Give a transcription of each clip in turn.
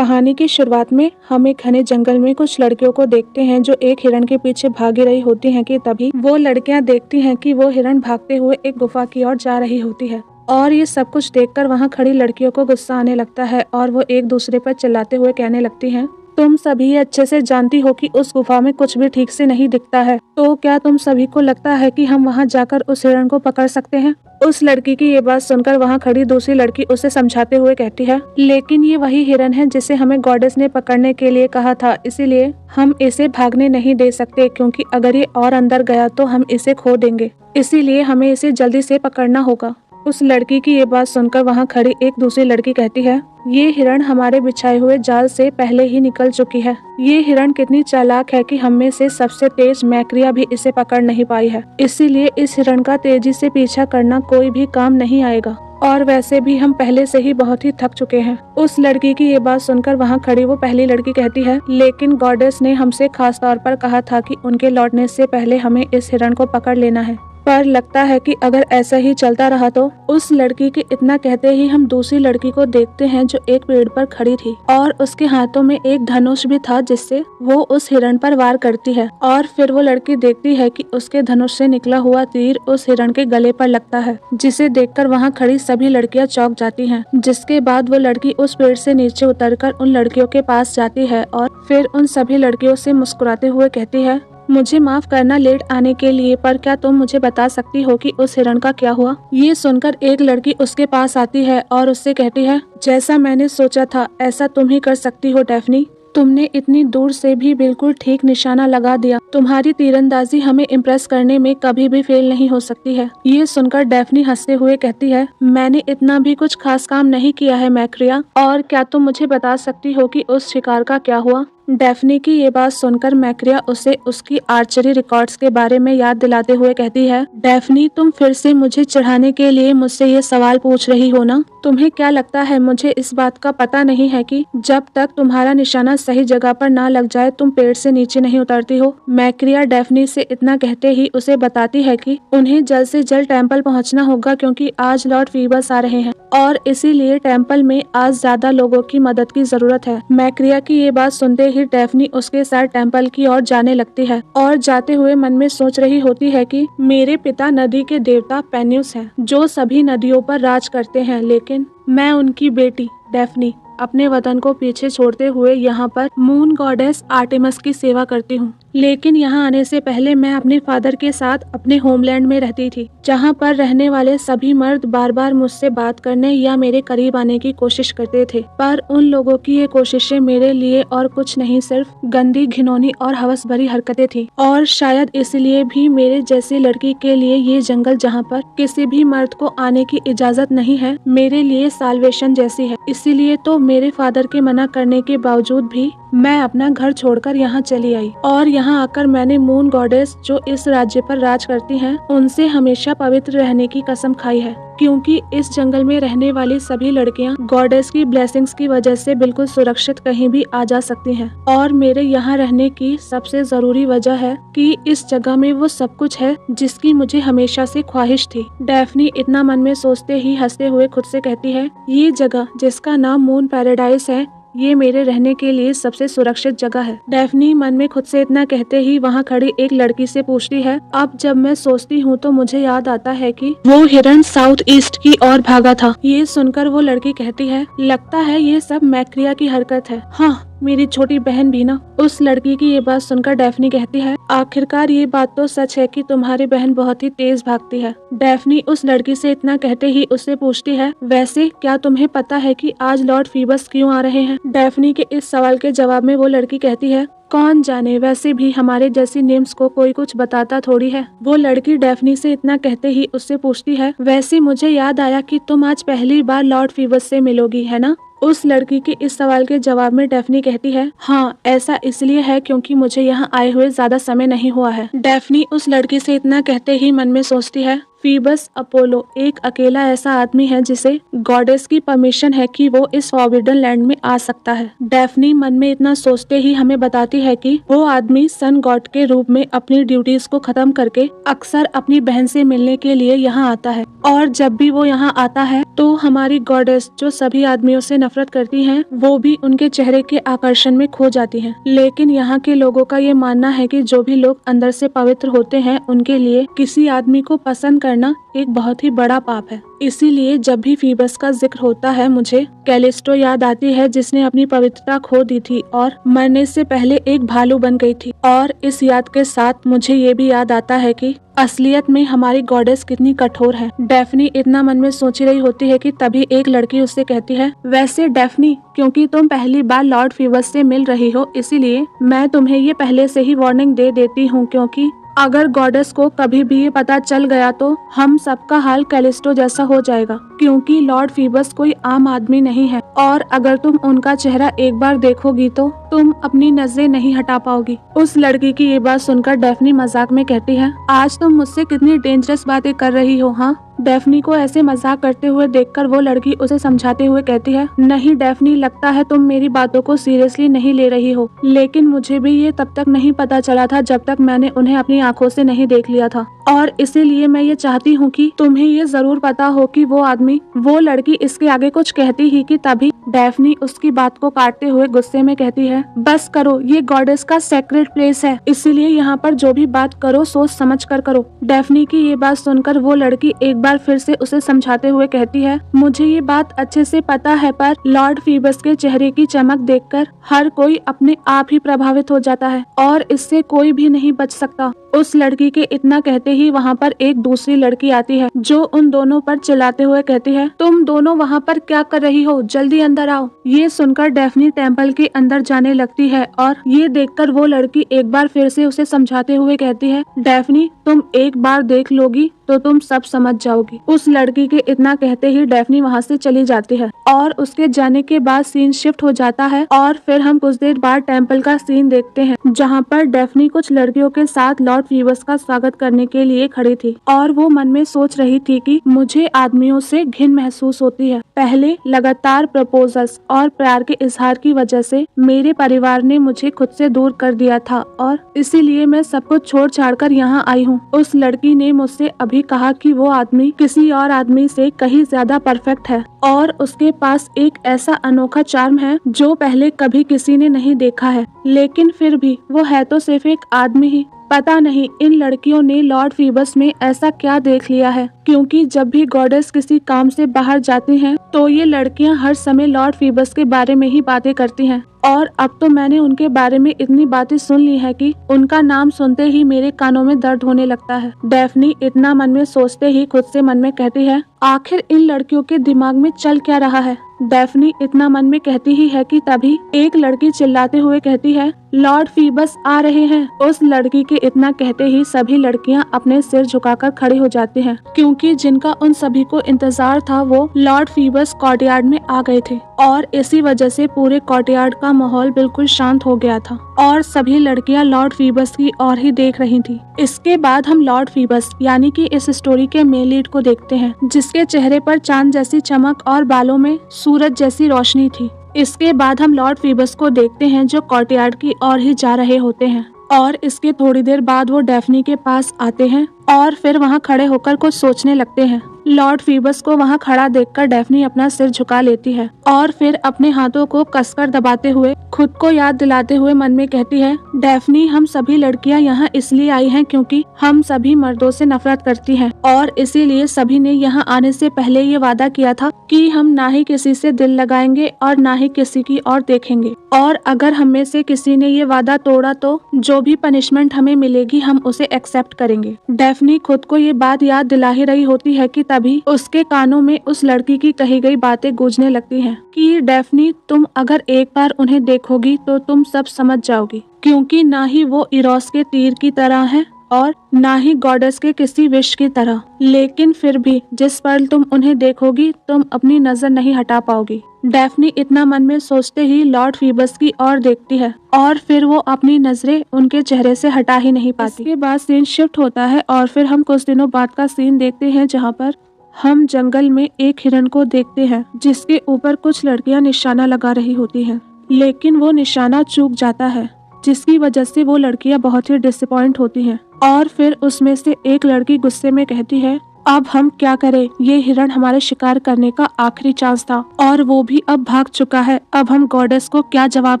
कहानी की शुरुआत में हम एक घने जंगल में कुछ लड़कियों को देखते हैं जो एक हिरण के पीछे भागी रही होती हैं कि तभी वो लड़कियां देखती हैं कि वो हिरण भागते हुए एक गुफा की ओर जा रही होती है। और ये सब कुछ देखकर वहां खड़ी लड़कियों को गुस्सा आने लगता है और वो एक दूसरे पर चिल्लाते हुए कहने लगती हैं, तुम सभी अच्छे से जानती हो कि उस गुफा में कुछ भी ठीक से नहीं दिखता है, तो क्या तुम सभी को लगता है कि हम वहां जाकर उस हिरण को पकड़ सकते हैं? उस लड़की की ये बात सुनकर वहां खड़ी दूसरी लड़की उसे समझाते हुए कहती है, लेकिन ये वही हिरण है जिसे हमें गॉडेस ने पकड़ने के लिए कहा था, इसीलिए हम इसे भागने नहीं दे सकते, क्योंकि अगर ये और अंदर गया तो हम इसे खो देंगे, इसीलिए हमें इसे जल्दी से पकड़ना होगा। उस लड़की की ये बात सुनकर वहां खड़ी एक दूसरी लड़की कहती है, ये हिरण हमारे बिछाए हुए जाल से पहले ही निकल चुकी है। ये हिरण कितनी चालाक है कि हम में से सबसे तेज मैक्रिया भी इसे पकड़ नहीं पाई है, इसीलिए इस हिरण का तेजी से पीछा करना कोई भी काम नहीं आएगा, और वैसे भी हम पहले से ही बहुत ही थक चुके हैं। उस लड़की की ये बात सुनकर वहाँ खड़ी वो पहली लड़की कहती है, लेकिन गॉडेस ने हमसे खास तौर पर कहा था कि उनके लौटने से पहले हमें इस हिरण को पकड़ लेना है, पर लगता है कि अगर ऐसा ही चलता रहा तो। उस लड़की के इतना कहते ही हम दूसरी लड़की को देखते हैं जो एक पेड़ पर खड़ी थी और उसके हाथों में एक धनुष भी था जिससे वो उस हिरण पर वार करती है, और फिर वो लड़की देखती है कि उसके धनुष से निकला हुआ तीर उस हिरण के गले पर लगता है, जिसे देखकर वहाँ खड़ी सभी लड़कियां चौंक जाती हैं। जिसके बाद वो लड़की उस पेड़ से नीचे उतरकर उन लड़कियों के पास जाती है और फिर उन सभी लड़कियों से मुस्कुराते हुए कहती है, मुझे माफ करना लेट आने के लिए, पर क्या तुम मुझे बता सकती हो कि उस हिरण का क्या हुआ? ये सुनकर एक लड़की उसके पास आती है और उससे कहती है, जैसा मैंने सोचा था ऐसा तुम ही कर सकती हो डैफ्नी, तुमने इतनी दूर से भी बिल्कुल ठीक निशाना लगा दिया। तुम्हारी तीरंदाजी हमें इम्प्रेस करने में कभी भी फेल नहीं हो सकती है। ये सुनकर डैफ्नी हंसते हुए कहती है, मैंने इतना भी कुछ खास काम नहीं किया है मैक्रिया, और क्या तुम मुझे बता सकती हो कि उस शिकार का क्या हुआ? डैफ्नी की ये बात सुनकर मैक्रिया उसे उसकी आर्चरी रिकॉर्ड्स के बारे में याद दिलाते हुए कहती है, डैफ्नी तुम फिर से मुझे चढ़ाने के लिए मुझसे ये सवाल पूछ रही हो ना? तुम्हें क्या लगता है मुझे इस बात का पता नहीं है कि जब तक तुम्हारा निशाना सही जगह पर ना लग जाए तुम पेड़ से नीचे नहीं उतरती हो? मैक्रिया डैफ्नी से इतना कहते ही उसे बताती है कि उन्हें जल्द से जल्द टेम्पल पहुंचना होगा, क्योंकि आज लॉर्ड फीबस आ रहे हैं और इसीलिए टेम्पल में आज ज्यादा लोगों की मदद की जरूरत है। मैक्रिया की ये बात सुनते ही डैफ्नी उसके साथ टेम्पल की ओर जाने लगती है और जाते हुए मन में सोच रही होती है कि मेरे पिता नदी के देवता पेन्यूस हैं, जो सभी नदियों पर राज करते हैं, लेकिन मैं उनकी बेटी डैफ्नी अपने वतन को पीछे छोड़ते हुए यहाँ पर मून गॉडेस आर्टेमिस की सेवा करती हूँ। लेकिन यहाँ आने से पहले मैं अपने फादर के साथ अपने होमलैंड में रहती थी, जहाँ पर रहने वाले सभी मर्द बार बार मुझसे बात करने या मेरे करीब आने की कोशिश करते थे, पर उन लोगों की ये कोशिशें मेरे लिए और कुछ नहीं सिर्फ गंदी, घिनौनी और हवस भरी हरकतें थी, और शायद इसलिए भी मेरे जैसी लड़की के लिए ये जंगल, जहाँ पर किसी भी मर्द को आने की इजाजत नहीं है, मेरे लिए साल्वेशन जैसी है। इसीलिए तो मेरे फादर के मना करने के बावजूद भी मैं अपना घर छोड़कर यहाँ चली आई, और यहाँ आकर मैंने मून गॉडेस जो इस राज्य पर राज करती हैं, उनसे हमेशा पवित्र रहने की कसम खाई है, क्योंकि इस जंगल में रहने वाली सभी लड़कियाँ गॉडेस की ब्लेसिंग्स की वजह से बिल्कुल सुरक्षित कहीं भी आ जा सकती हैं, और मेरे यहाँ रहने की सबसे जरूरी वजह है कि इस जगह में वो सब कुछ है जिसकी मुझे हमेशा से ख्वाहिश थी। डैफ्नी इतना मन में सोचते ही हंसते हुए खुद से कहती है, ये जगह जिसका नाम मून पैराडाइज है, ये मेरे रहने के लिए सबसे सुरक्षित जगह है। डैफ्नी मन में खुद से इतना कहते ही वहाँ खड़ी एक लड़की से पूछती है, अब जब मैं सोचती हूँ तो मुझे याद आता है कि वो हिरण साउथ ईस्ट की ओर भागा था। ये सुनकर वो लड़की कहती है, लगता है ये सब मैक्रिया की हरकत है। हाँ, मेरी छोटी बहन भी ना। उस लड़की की ये बात सुनकर डैफ्नी कहती है, आखिरकार ये बात तो सच है कि तुम्हारी बहन बहुत ही तेज भागती है। डैफ्नी उस लड़की से इतना कहते ही उससे पूछती है, वैसे क्या तुम्हें पता है कि आज लॉर्ड फीबस क्यों आ रहे हैं? डैफ्नी के इस सवाल के जवाब में वो लड़की कहती है, कौन जाने, वैसे भी हमारे जैसी नेम्स को कोई कुछ बताता थोड़ी है। वो लड़की डैफ्नी से इतना कहते ही उससे पूछती है, वैसे मुझे याद आया कि तुम आज पहली बार लॉर्ड फीबस से मिलोगी, है ना? उस लड़की के इस सवाल के जवाब में डैफ्नी कहती है, हाँ, ऐसा इसलिए है क्योंकि मुझे यहाँ आए हुए ज्यादा समय नहीं हुआ है। डैफ्नी उस लड़की से इतना कहते ही मन में सोचती है, फीबस अपोलो एक अकेला ऐसा आदमी है जिसे गॉडेस की परमिशन है कि वो इस फॉरबिडन लैंड में आ सकता है। डैफ्नी मन में इतना सोचते ही हमें बताती है कि वो आदमी सन गॉड के रूप में अपनी ड्यूटीज को खत्म करके अक्सर अपनी बहन से मिलने के लिए यहाँ आता है, और जब भी वो यहाँ आता है तो हमारी गॉडेस जो सभी आदमियों से नफरत करती हैं, वो भी उनके चेहरे के आकर्षण में खो जाती हैं। लेकिन यहाँ के लोगों का ये मानना है कि जो भी लोग अंदर से पवित्र होते हैं, उनके लिए किसी आदमी को पसंद करना एक बहुत ही बड़ा पाप है। इसीलिए जब भी फीबस का जिक्र होता है, मुझे कैलिस्टो याद आती है, जिसने अपनी पवित्रता खो दी थी और मरने से पहले एक भालू बन गई थी। और इस याद के साथ मुझे ये भी याद आता है कि असलियत में हमारी गॉडेस कितनी कठोर है। डेफनी इतना मन में सोच रही होती है कि तभी एक लड़की उससे कहती है, वैसे डेफनी, क्योंकि तुम पहली बार लॉर्ड फीबस से मिल रही हो, इसीलिए मैं तुम्हें ये पहले से ही वार्निंग दे देती हूँ, क्योंकि अगर गॉडेस को कभी भी ये पता चल गया तो हम सबका हाल कैलिस्टो जैसा हो जाएगा, क्योंकि लॉर्ड फीबस कोई आम आदमी नहीं है और अगर तुम उनका चेहरा एक बार देखोगी तो तुम अपनी नजरें नहीं हटा पाओगी। उस लड़की की ये बात सुनकर डेफनी मजाक में कहती है, आज तुम मुझसे कितनी डेंजरस बातें कर रही हो। हाँ, डेफनी को ऐसे मजाक करते हुए देखकर वो लड़की उसे समझाते हुए कहती है, नहीं डेफनी, लगता है तुम मेरी बातों को सीरियसली नहीं ले रही हो, लेकिन मुझे भी ये तब तक नहीं पता चला था जब तक मैंने उन्हें अपनी आंखों से नहीं देख लिया था। और इसीलिए मैं ये चाहती हूँ कि तुम्हें ये जरूर पता हो कि वो लड़की इसके आगे कुछ कहती ही कि तभी डेफनी उसकी बात को काटते हुए गुस्से में कहती है, बस करो, ये गॉडेस का सेक्रेट प्लेस है, इसीलिए यहाँ पर जो भी बात करो सोच समझ कर करो। डेफनी की ये बात सुनकर वो लड़की एक बार फिर से उसे समझाते हुए कहती है, मुझे ये बात अच्छे से पता है, पर लॉर्ड फीबस के चेहरे की चमक देखकर हर कोई अपने आप ही प्रभावित हो जाता है और इससे कोई भी नहीं बच सकता। उस लड़की के इतना कहते ही वहाँ पर एक दूसरी लड़की आती है, जो उन दोनों पर चिल्लाते हुए कहती है, तुम दोनों वहाँ पर क्या कर रही हो, जल्दी अंदर आओ। ये सुनकर डेफनी टेम्पल के अंदर जाने लगती है और ये देखकर वो लड़की एक बार फिर से उसे समझाते हुए कहती है, डेफनी, तुम एक बार देख लोगी तो तुम सब समझ जाओगी। उस लड़की के इतना कहते ही डेफनी वहाँ से चली जाती है और उसके जाने के बाद सीन शिफ्ट हो जाता है और फिर हम कुछ देर बाद टेम्पल का सीन देखते हैं, जहाँ पर डेफनी कुछ लड़कियों के साथ लॉर्ड फीबस का स्वागत करने के लिए खड़ी थी और वो मन में सोच रही थी कि मुझे आदमियों से घिन महसूस होती है। पहले लगातार प्रपोजल्स और प्यार के इजहार की वजह से मेरे परिवार ने मुझे खुद से दूर कर दिया था और इसीलिए मैं सब कुछ छोड़ छाड़ कर यहाँ आई हूँ। उस लड़की ने मुझसे अभी कहा कि वो आदमी किसी और आदमी से कहीं ज्यादा परफेक्ट है और उसके पास एक ऐसा अनोखा चार्म है जो पहले कभी किसी ने नहीं देखा है, लेकिन फिर भी वो है तो सिर्फ एक आदमी ही। पता नहीं इन लड़कियों ने लॉर्ड फीबस में ऐसा क्या देख लिया है, क्योंकि जब भी गॉडेस किसी काम से बाहर जाती हैं तो ये लड़कियां हर समय लॉर्ड फीबस के बारे में ही बातें करती हैं और अब तो मैंने उनके बारे में इतनी बातें सुन ली है कि उनका नाम सुनते ही मेरे कानों में दर्द होने लगता है। डेफनी इतना मन में सोचते ही खुद से मन में कहती है, आखिर इन लड़कियों के दिमाग में चल क्या रहा है। डेफनी इतना मन में कहती ही है कि तभी एक लड़की चिल्लाते हुए कहती है, लॉर्ड फीबस आ रहे हैं। उस लड़की के इतना कहते ही सभी लड़कियां अपने सिर झुकाकर खड़ी हो जाती हैं, क्योंकि जिनका उन सभी को इंतजार था वो लॉर्ड फीबस कोर्टयार्ड में आ गए थे और इसी वजह से पूरे कोर्टयार्ड का माहौल बिल्कुल शांत हो गया था और सभी लड़कियां लॉर्ड फीबस की ओर ही देख रही थी। इसके बाद हम लॉर्ड फीबस यानी कि इस स्टोरी के मेन लीड को देखते हैं, जिसके चेहरे पर चांद जैसी चमक और बालों में सूरज जैसी रोशनी थी। इसके बाद हम लॉर्ड फीबस को देखते हैं जो कोर्टयार्ड की ओर ही जा रहे होते हैं और इसके थोड़ी देर बाद वो डेफनी के पास आते हैं और फिर वहाँ खड़े होकर कुछ सोचने लगते हैं। लॉर्ड फीबस को वहाँ खड़ा देखकर डेफनी अपना सिर झुका लेती है और फिर अपने हाथों को कसकर दबाते हुए खुद को याद दिलाते हुए मन में कहती है, डेफनी, हम सभी लड़कियाँ यहाँ इसलिए आई हैं क्योंकि हम सभी मर्दों से नफरत करती हैं और इसीलिए सभी ने यहाँ आने से पहले ये वादा किया था कि हम ना ही किसी से दिल लगाएंगे और ना ही किसी की ओर देखेंगे और अगर हम में से किसी ने ये वादा तोड़ा तो जो भी पनिशमेंट हमें मिलेगी हम उसे एक्सेप्ट करेंगे। डेफनी खुद को ये बात याद दिला ही रही होती है कि तभी उसके कानों में उस लड़की की कही गई बातें गूंजने लगती हैं कि डेफनी, तुम अगर एक बार उन्हें देखोगी तो तुम सब समझ जाओगी, क्योंकि ना ही वो इरोस के तीर की तरह है और ना ही गॉडेस के किसी विश की तरह, लेकिन फिर भी जिस पल तुम उन्हें देखोगी तुम अपनी नजर नहीं हटा पाओगी। डेफनी इतना मन में सोचते ही लॉर्ड फीबस की ओर देखती है और फिर वो अपनी नजरें उनके चेहरे से हटा ही नहीं पाती। इसके बाद सीन शिफ्ट होता है और फिर हम कुछ दिनों बाद का सीन देखते हैं, जहाँ पर हम जंगल में एक हिरन को देखते हैं जिसके ऊपर कुछ लड़कियां निशाना लगा रही होती हैं, लेकिन वो निशाना चूक जाता है, जिसकी वजह से वो लड़कियां बहुत ही डिसअपॉइंट होती हैं और फिर उसमें से एक लड़की गुस्से में कहती है, अब हम क्या करें? ये हिरण हमारे शिकार करने का आखिरी चांस था और वो भी अब भाग चुका है। अब हम गॉडेस को क्या जवाब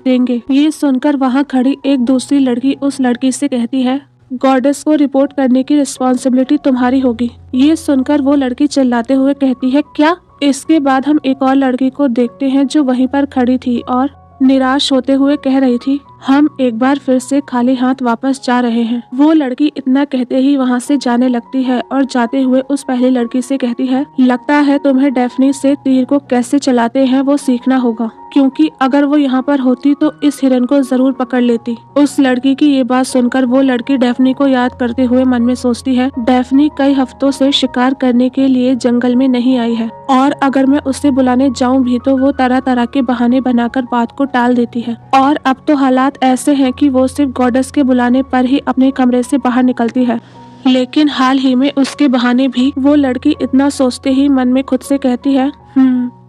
देंगे? ये सुनकर वहाँ खड़ी एक दूसरी लड़की उस लड़की से कहती है, गॉडेस को रिपोर्ट करने की रिस्पॉन्सिबिलिटी तुम्हारी होगी। ये सुनकर वो लड़की चिल्लाते हुए कहती है, क्या? इसके बाद हम एक और लड़की को देखते हैं जो वहीं पर खड़ी थी और निराश होते हुए कह रही थी, हम एक बार फिर से खाली हाथ वापस जा रहे हैं। वो लड़की इतना कहते ही वहाँ से जाने लगती है और जाते हुए उस पहली लड़की से कहती है, लगता है तुम्हें डेफनी से तीर को कैसे चलाते हैं वो सीखना होगा, क्योंकि अगर वो यहाँ पर होती तो इस हिरन को जरूर पकड़ लेती। उस लड़की की ये बात सुनकर वो लड़की डेफनी को याद करते हुए मन में सोचती है, डेफनी कई हफ्तों से शिकार करने के लिए जंगल में नहीं आई है और अगर मैं उसे बुलाने जाऊं भी तो वो तरह तरह के बहाने बनाकर बात को टाल देती है और अब तो हालात ऐसे हैं कि वो सिर्फ गॉडेस के बुलाने पर ही अपने कमरे से बाहर निकलती है। लेकिन हाल ही में उसके बहाने भी वो लड़की इतना सोचते ही मन में खुद से कहती है,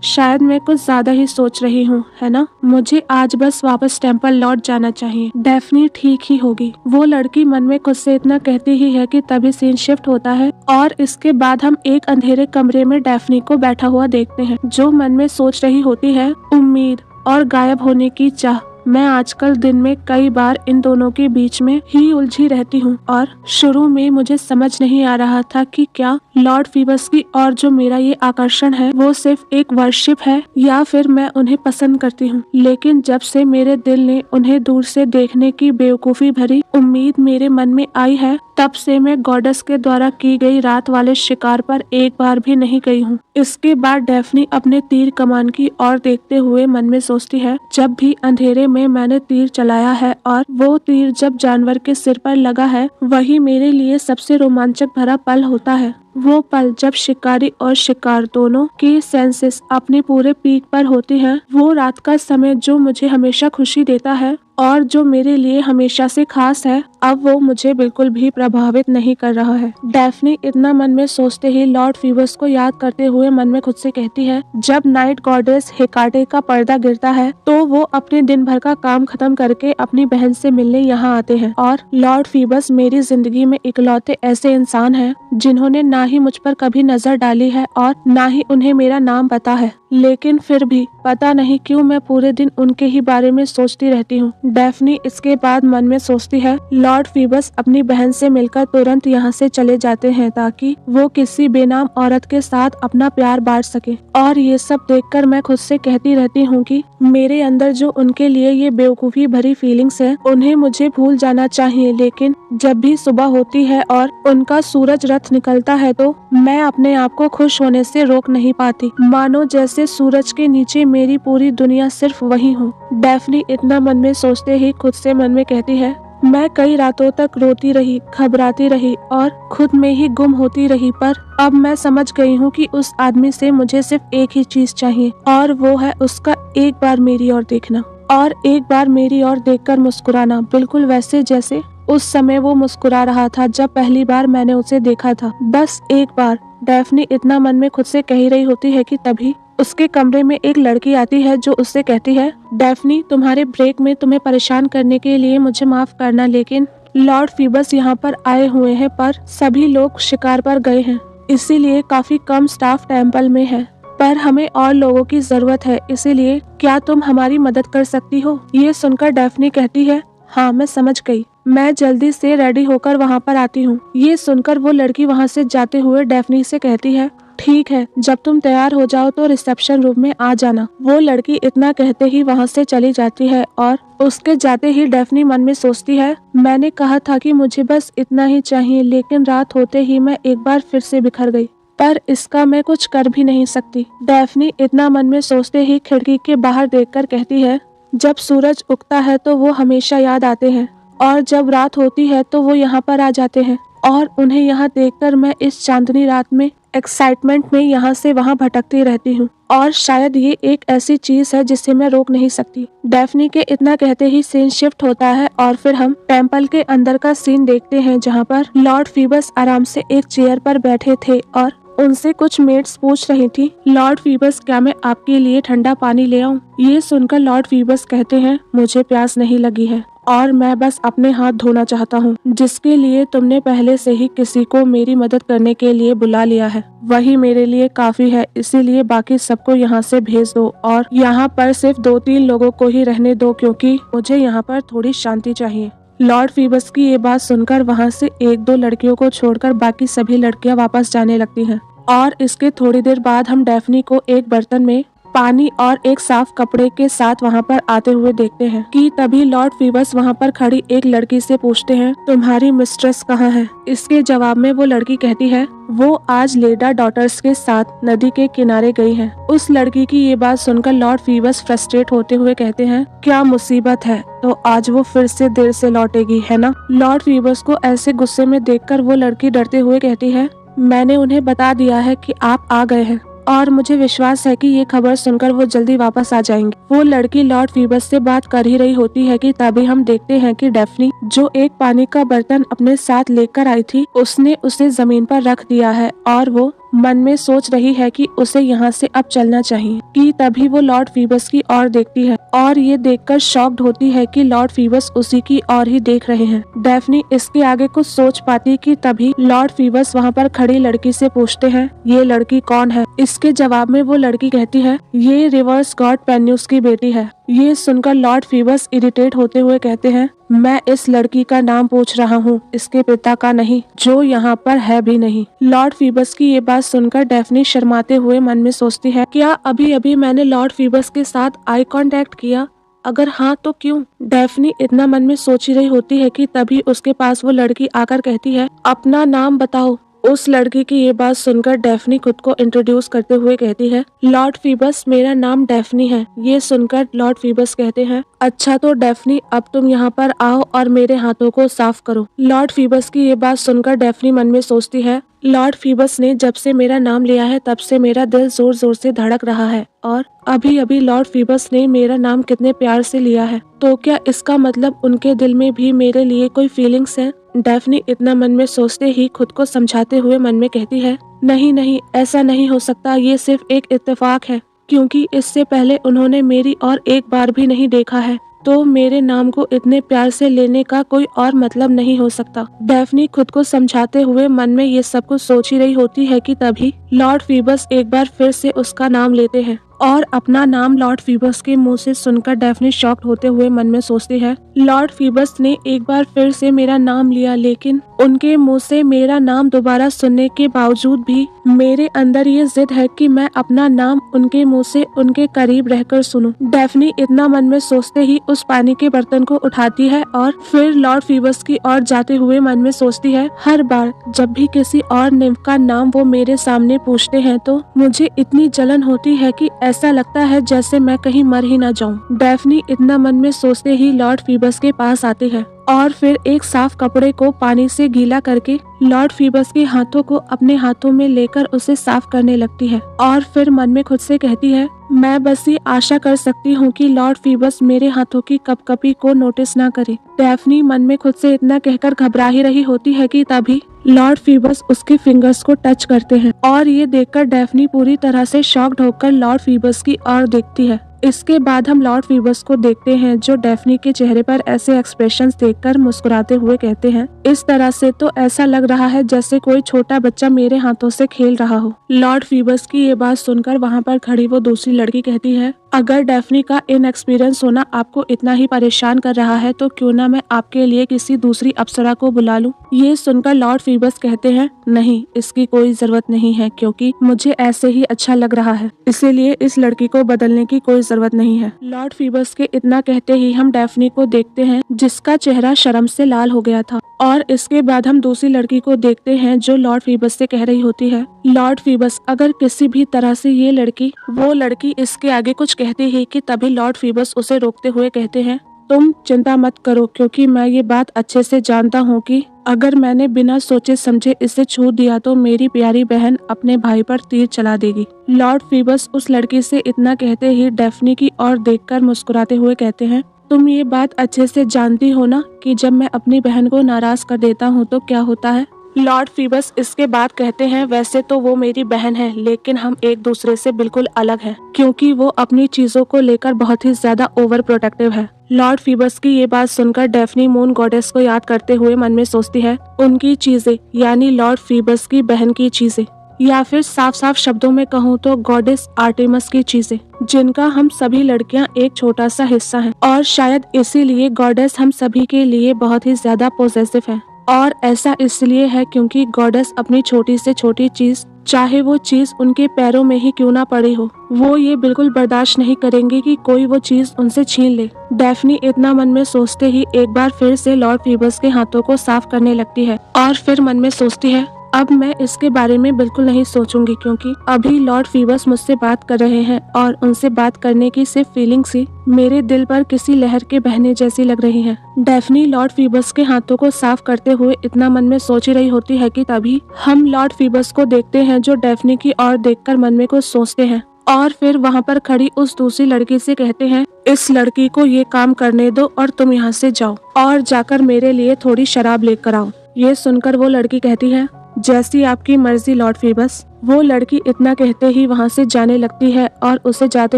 शायद मैं कुछ ज्यादा ही सोच रही हूँ, है ना? मुझे आज बस वापस टेम्पल लौट जाना चाहिए, डेफनी ठीक ही होगी। वो लड़की मन में खुद से इतना कहती ही है कि तभी सीन शिफ्ट होता है और इसके बाद हम एक अंधेरे कमरे में डेफनी को बैठा हुआ देखते हैं, जो मन में सोच रही होती है उम्मीद और गायब होने की चाह। मैं आजकल दिन में कई बार इन दोनों के बीच में ही उलझी रहती हूँ और शुरू में मुझे समझ नहीं आ रहा था कि क्या लॉर्ड फीबस की और जो मेरा ये आकर्षण है वो सिर्फ एक वर्शिप है या फिर मैं उन्हें पसंद करती हूँ। लेकिन जब से मेरे दिल ने उन्हें दूर से देखने की बेवकूफी भरी उम्मीद मेरे मन में आई है, तब से मैं गॉडेस के द्वारा की गई रात वाले शिकार पर एक बार भी नहीं गई हूँ। इसके बाद डेफनी अपने तीर कमान की ओर देखते हुए मन में सोचती है, जब भी अंधेरे में मैंने तीर चलाया है और वो तीर जब जानवर के सिर पर लगा है, वही मेरे लिए सबसे रोमांचक भरा पल होता है। वो पल जब शिकारी और शिकार दोनों की सेंसेस अपने पूरे पीक पर होती हैं। वो रात का समय जो मुझे हमेशा खुशी देता है और जो मेरे लिए हमेशा से खास है, अब वो मुझे बिल्कुल भी प्रभावित नहीं कर रहा है। डेफनी इतना मन में सोचते ही लॉर्ड फीबस को याद करते हुए मन में खुद से कहती है, जब नाइट गॉडेस हेकाटे का पर्दा गिरता है तो वो अपने दिन भर का काम खत्म करके अपनी बहन से मिलने यहाँ आते हैं और लॉर्ड फीबस मेरी जिंदगी में इकलौते ऐसे इंसान हैं जिन्होंने ना ही मुझ पर कभी नजर डाली है और ना ही उन्हें मेरा नाम पता है, लेकिन फिर भी पता नहीं क्यों मैं पूरे दिन उनके ही बारे में सोचती रहती हूँ। डेफनी इसके बाद मन में सोचती है, लॉर्ड फीबस अपनी बहन से मिलकर तुरंत यहाँ से चले जाते हैं ताकि वो किसी बेनाम औरत के साथ अपना प्यार बांट सके। और ये सब देखकर मैं खुद से कहती रहती हूँ कि मेरे अंदर जो उनके लिए ये बेवकूफी भरी फीलिंग्स है, उन्हें मुझे भूल जाना चाहिए। लेकिन जब भी सुबह होती है और उनका सूरज रथ निकलता है तो मैं अपने आप को खुश होने से रोक नहीं पाती, मानो जैसे सूरज के नीचे मेरी पूरी दुनिया सिर्फ वही हो। डेफनी इतना मन में सोचते ही खुद से मन में कहती है, मैं कई रातों तक रोती रही, घबराती रही और खुद में ही गुम होती रही, पर अब मैं समझ गई हूँ कि उस आदमी से मुझे सिर्फ एक ही चीज चाहिए और वो है उसका एक बार मेरी ओर देखना और एक बार मेरी ओर देखकर मुस्कुराना, बिल्कुल वैसे जैसे उस समय वो मुस्कुरा रहा था जब पहली बार मैंने उसे देखा था, बस एक बार। डेफनी इतना मन में खुद से कह ही रही होती है कि तभी उसके कमरे में एक लड़की आती है जो उससे कहती है, डेफनी तुम्हारे ब्रेक में तुम्हें परेशान करने के लिए मुझे माफ करना, लेकिन लॉर्ड फीबस यहाँ पर आए हुए हैं पर सभी लोग शिकार पर गए हैं, इसीलिए काफी कम स्टाफ टेम्पल में है, पर हमें और लोगों की जरूरत है, इसीलिए क्या तुम हमारी मदद कर सकती हो? ये सुनकर डेफनी कहती है, हाँ मैं समझ गई, मैं जल्दी से रेडी होकर वहाँ पर आती हूँ। ये सुनकर वो लड़की वहाँ से जाते हुए डेफनी से कहती है, ठीक है, जब तुम तैयार हो जाओ तो रिसेप्शन रूम में आ जाना। वो लड़की इतना कहते ही वहाँ से चली जाती है और उसके जाते ही डेफनी मन में सोचती है, मैंने कहा था कि मुझे बस इतना ही चाहिए, लेकिन रात होते ही मैं एक बार फिर से बिखर गई, पर इसका मैं कुछ कर भी नहीं सकती। डेफनी इतना मन में सोचते ही खिड़की के बाहर देखकर कहती है, जब सूरज उगता है तो वो हमेशा याद आते हैं और जब रात होती है तो वो यहाँ पर आ जाते हैं और उन्हें यहाँ देखकर मैं इस चांदनी रात में एक्साइटमेंट में यहाँ से वहाँ भटकती रहती हूँ और शायद ये एक ऐसी चीज है जिसे मैं रोक नहीं सकती। डेफनी के इतना कहते ही सीन शिफ्ट होता है और फिर हम टेम्पल के अंदर का सीन देखते हैं जहाँ पर लॉर्ड फीबस आराम से एक चेयर पर बैठे थे और उनसे कुछ मेट्स पूछ रही थी, लॉर्ड फीबस क्या मैं आपके लिए ठंडा पानी ले आऊं? ये सुनकर लॉर्ड फीबस कहते हैं, मुझे प्यास नहीं लगी है और मैं बस अपने हाथ धोना चाहता हूँ, जिसके लिए तुमने पहले से ही किसी को मेरी मदद करने के लिए बुला लिया है, वही मेरे लिए काफी है। इसीलिए बाकी सबको यहाँ से भेज दो और यहाँ पर सिर्फ 2-3 लोगों को ही रहने दो, क्योंकि मुझे यहाँ पर थोड़ी शांति चाहिए। लॉर्ड फीबस की ये बात सुनकर वहाँ से 1-2 लड़कियों को छोड़कर बाकी सभी लड़कियां वापस जाने लगती हैं। और इसके थोड़ी देर बाद हम डैफ्नी को एक बर्तन में पानी और एक साफ कपड़े के साथ वहाँ पर आते हुए देखते हैं कि तभी लॉर्ड फीबस वहाँ पर खड़ी एक लड़की से पूछते हैं, तुम्हारी मिस्ट्रेस कहाँ है? इसके जवाब में वो लड़की कहती है, वो आज लेडा डॉटर्स के साथ नदी के किनारे गई है। उस लड़की की ये बात सुनकर लॉर्ड फीबस फ्रस्ट्रेट होते हुए कहते हैं, क्या मुसीबत है, तो आज वो फिर से देर से लौटेगी, है ना? लॉर्ड फीबस को ऐसे गुस्से में देखकर वो लड़की डरते हुए कहती है, मैंने उन्हें बता दिया है कि आप आ गए हैं और मुझे विश्वास है कि ये खबर सुनकर वो जल्दी वापस आ जाएंगे। वो लड़की लॉर्ड फीबस से बात कर ही रही होती है कि तभी हम देखते हैं कि डैफ्नी जो एक पानी का बर्तन अपने साथ लेकर आई थी, उसने उसे जमीन पर रख दिया है और वो मन में सोच रही है कि उसे यहाँ से अब चलना चाहिए। कि तभी वो लॉर्ड फीबस की ओर देखती है और ये देखकर शॉक्ड होती है कि लॉर्ड फीबस उसी की ओर ही देख रहे हैं। डैफ्नी इसके आगे कुछ सोच पाती कि तभी लॉर्ड फीबस वहाँ पर खड़ी लड़की से पूछते हैं, ये लड़की कौन है? इसके जवाब में वो लड़की कहती है, ये रिवर्स गॉड पेन्यूस की बेटी है। ये सुनकर लॉर्ड फीबस इरिटेट होते हुए कहते हैं, मैं इस लड़की का नाम पूछ रहा हूँ, इसके पिता का नहीं, जो यहाँ पर है भी नहीं। लॉर्ड फीबस की ये बात सुनकर डैफ्नी शर्माते हुए मन में सोचती है, क्या अभी अभी मैंने लॉर्ड फीबस के साथ आई कांटेक्ट किया? अगर हाँ तो क्यों? डैफ्नी इतना मन में सोच ही रही होती है कि तभी उसके पास वो लड़की आकर कहती है, अपना नाम बताओ। उस लड़की की ये बात सुनकर डैफ्नी खुद को इंट्रोड्यूस करते हुए कहती है, लॉर्ड फीबस, मेरा नाम डैफ्नी है। ये सुनकर लॉर्ड फीबस कहते हैं, अच्छा तो डैफ्नी, अब तुम यहाँ पर आओ और मेरे हाथों को साफ करो। लॉर्ड फीबस की ये बात सुनकर डैफ्नी मन में सोचती है, लॉर्ड फीबस ने जब से मेरा नाम लिया है तब से मेरा दिल जोर जोर से धड़क रहा है और अभी अभी लॉर्ड फीबस ने मेरा नाम कितने प्यार से लिया है, तो क्या इसका मतलब उनके दिल में भी मेरे लिए कोई फीलिंग्स है? डैफ्नी इतना मन में सोचते ही खुद को समझाते हुए मन में कहती है, नहीं नहीं, ऐसा नहीं हो सकता, ये सिर्फ एक इत्तेफाक है, क्योंकि इससे पहले उन्होंने मेरी और एक बार भी नहीं देखा है, तो मेरे नाम को इतने प्यार से लेने का कोई और मतलब नहीं हो सकता। डैफ्नी खुद को समझाते हुए मन में ये सब कुछ सोच ही रही होती है कि तभी लॉर्ड फीबस एक बार फिर से उसका नाम लेते हैं और अपना नाम लॉर्ड फीबस के मुंह से सुनकर डैफ्नी शॉक्ड होते हुए मन में सोचती है, लॉर्ड फीबस ने एक बार फिर से मेरा नाम लिया, लेकिन उनके मुंह से मेरा नाम दोबारा सुनने के बावजूद भी मेरे अंदर ये जिद है कि मैं अपना नाम उनके मुंह से उनके करीब रहकर सुनूं। डैफ्नी इतना मन में सोचते ही उस पानी के बर्तन को उठाती है और फिर लॉर्ड फीबस की ओर जाते हुए मन में सोचती है, हर बार जब भी किसी और निम्फ का नाम वो मेरे सामने पूछते हैं तो मुझे इतनी जलन होती है कि ऐसा लगता है जैसे मैं कहीं मर ही न जाऊं। डैफ्नी इतना मन में सोचते ही लॉर्ड फीबस के पास आती है और फिर एक साफ कपड़े को पानी से गीला करके लॉर्ड फीबस के हाथों को अपने हाथों में लेकर उसे साफ करने लगती है और फिर मन में खुद से कहती है, मैं बस ये आशा कर सकती हूँ कि लॉर्ड फीबस मेरे हाथों की कपकपी को नोटिस ना करे। डैफ्नी मन में खुद से इतना कहकर घबरा ही रही होती है कि तभी लॉर्ड फीबस उसके फिंगर्स को टच करते हैं और ये देखकर डैफ्नी पूरी तरह से शॉक्ड होकर लॉर्ड फीबस की ओर देखती है। इसके बाद हम लॉर्ड फीबस को देखते हैं जो डैफ्नी के चेहरे पर ऐसे एक्सप्रेशंस देखकर मुस्कुराते हुए कहते हैं, इस तरह से तो ऐसा लग रहा है जैसे कोई छोटा बच्चा मेरे हाथों से खेल रहा हो। लॉर्ड फीबस की ये बात सुनकर वहाँ पर खड़ी वो दूसरी लड़की कहती है, अगर डैफ्नी का इनएक्सपीरियंस होना आपको इतना ही परेशान कर रहा है तो क्यों ना मैं आपके लिए किसी दूसरी अप्सरा को बुला लूं। ये सुनकर लॉर्ड फीबस कहते हैं, नहीं, इसकी कोई जरूरत नहीं है, क्योंकि मुझे ऐसे ही अच्छा लग रहा है, इसीलिए इस लड़की को बदलने की कोई जरूरत नहीं है। लॉर्ड फीबस के इतना कहते ही हम डैफ्नी को देखते हैं जिसका चेहरा शर्म से लाल हो गया था और इसके बाद हम दूसरी लड़की को देखते हैं जो लॉर्ड फीबस से कह रही होती है, लॉर्ड फीबस, अगर किसी भी तरह से ये लड़की वो लड़की इसके आगे कुछ कहती है कि तभी लॉर्ड फीबस उसे रोकते हुए कहते हैं, तुम चिंता मत करो, क्योंकि मैं ये बात अच्छे से जानता हूँ कि अगर मैंने बिना सोचे समझे इसे छू दिया तो मेरी प्यारी बहन अपने भाई पर तीर चला देगी। लॉर्ड फीबस उस लड़की से इतना कहते ही डैफ्नी की ओर देखकर मुस्कुराते हुए कहते हैं, तुम ये बात अच्छे से जानती हो ना कि जब मैं अपनी बहन को नाराज कर देता हूँ तो क्या होता है। लॉर्ड फीबस इसके बाद कहते हैं, वैसे तो वो मेरी बहन है, लेकिन हम एक दूसरे से बिल्कुल अलग हैं, क्योंकि वो अपनी चीजों को लेकर बहुत ही ज्यादा ओवर प्रोटेक्टिव है। लॉर्ड फीबस की ये बात सुनकर डेफ्नी मून गॉडेस को याद करते हुए मन में सोचती है, उनकी चीजें यानी लॉर्ड फीबस की बहन की चीजें, या फिर साफ साफ शब्दों में कहूँ तो गॉडेस आर्टेमिस की चीजें, जिनका हम सभी लड़कियां एक छोटा सा हिस्सा हैं, और शायद इसीलिए गॉडेस हम सभी के लिए बहुत ही ज्यादा पॉसेसिव है। और ऐसा इसलिए है क्योंकि गॉडेस अपनी छोटी से छोटी चीज, चाहे वो चीज उनके पैरों में ही क्यों ना पड़ी हो, वो ये बिल्कुल बर्दाश्त नहीं करेंगे कि कोई वो चीज उनसे छीन ले। डेफ्नी इतना मन में सोचते ही एक बार फिर से लॉर्ड फीबस के हाथों को साफ करने लगती है, और फिर मन में सोचती है, अब मैं इसके बारे में बिल्कुल नहीं सोचूंगी, क्योंकि अभी लॉर्ड फीबस मुझसे बात कर रहे हैं और उनसे बात करने की सिर्फ फीलिंग्स ही मेरे दिल पर किसी लहर के बहने जैसी लग रही हैं। डेफ्नी लॉर्ड फीबस के हाथों को साफ करते हुए इतना मन में सोच ही रही होती है कि तभी हम लॉर्ड फीबस को देखते हैं, जो डेफ्नी की ओर देखकर मन में कुछ सोचते हैं, और फिर वहाँ पर खड़ी उस दूसरी लड़की से कहते हैं, इस लड़की को ये काम करने दो और तुम यहाँ से जाओ और जाकर मेरे लिए थोड़ी शराब लेकर आओ। ये सुनकर वो लड़की कहती है, जैसी आपकी मर्जी लॉर्ड फीबस। वो लड़की इतना कहते ही वहाँ से जाने लगती है, और उसे जाते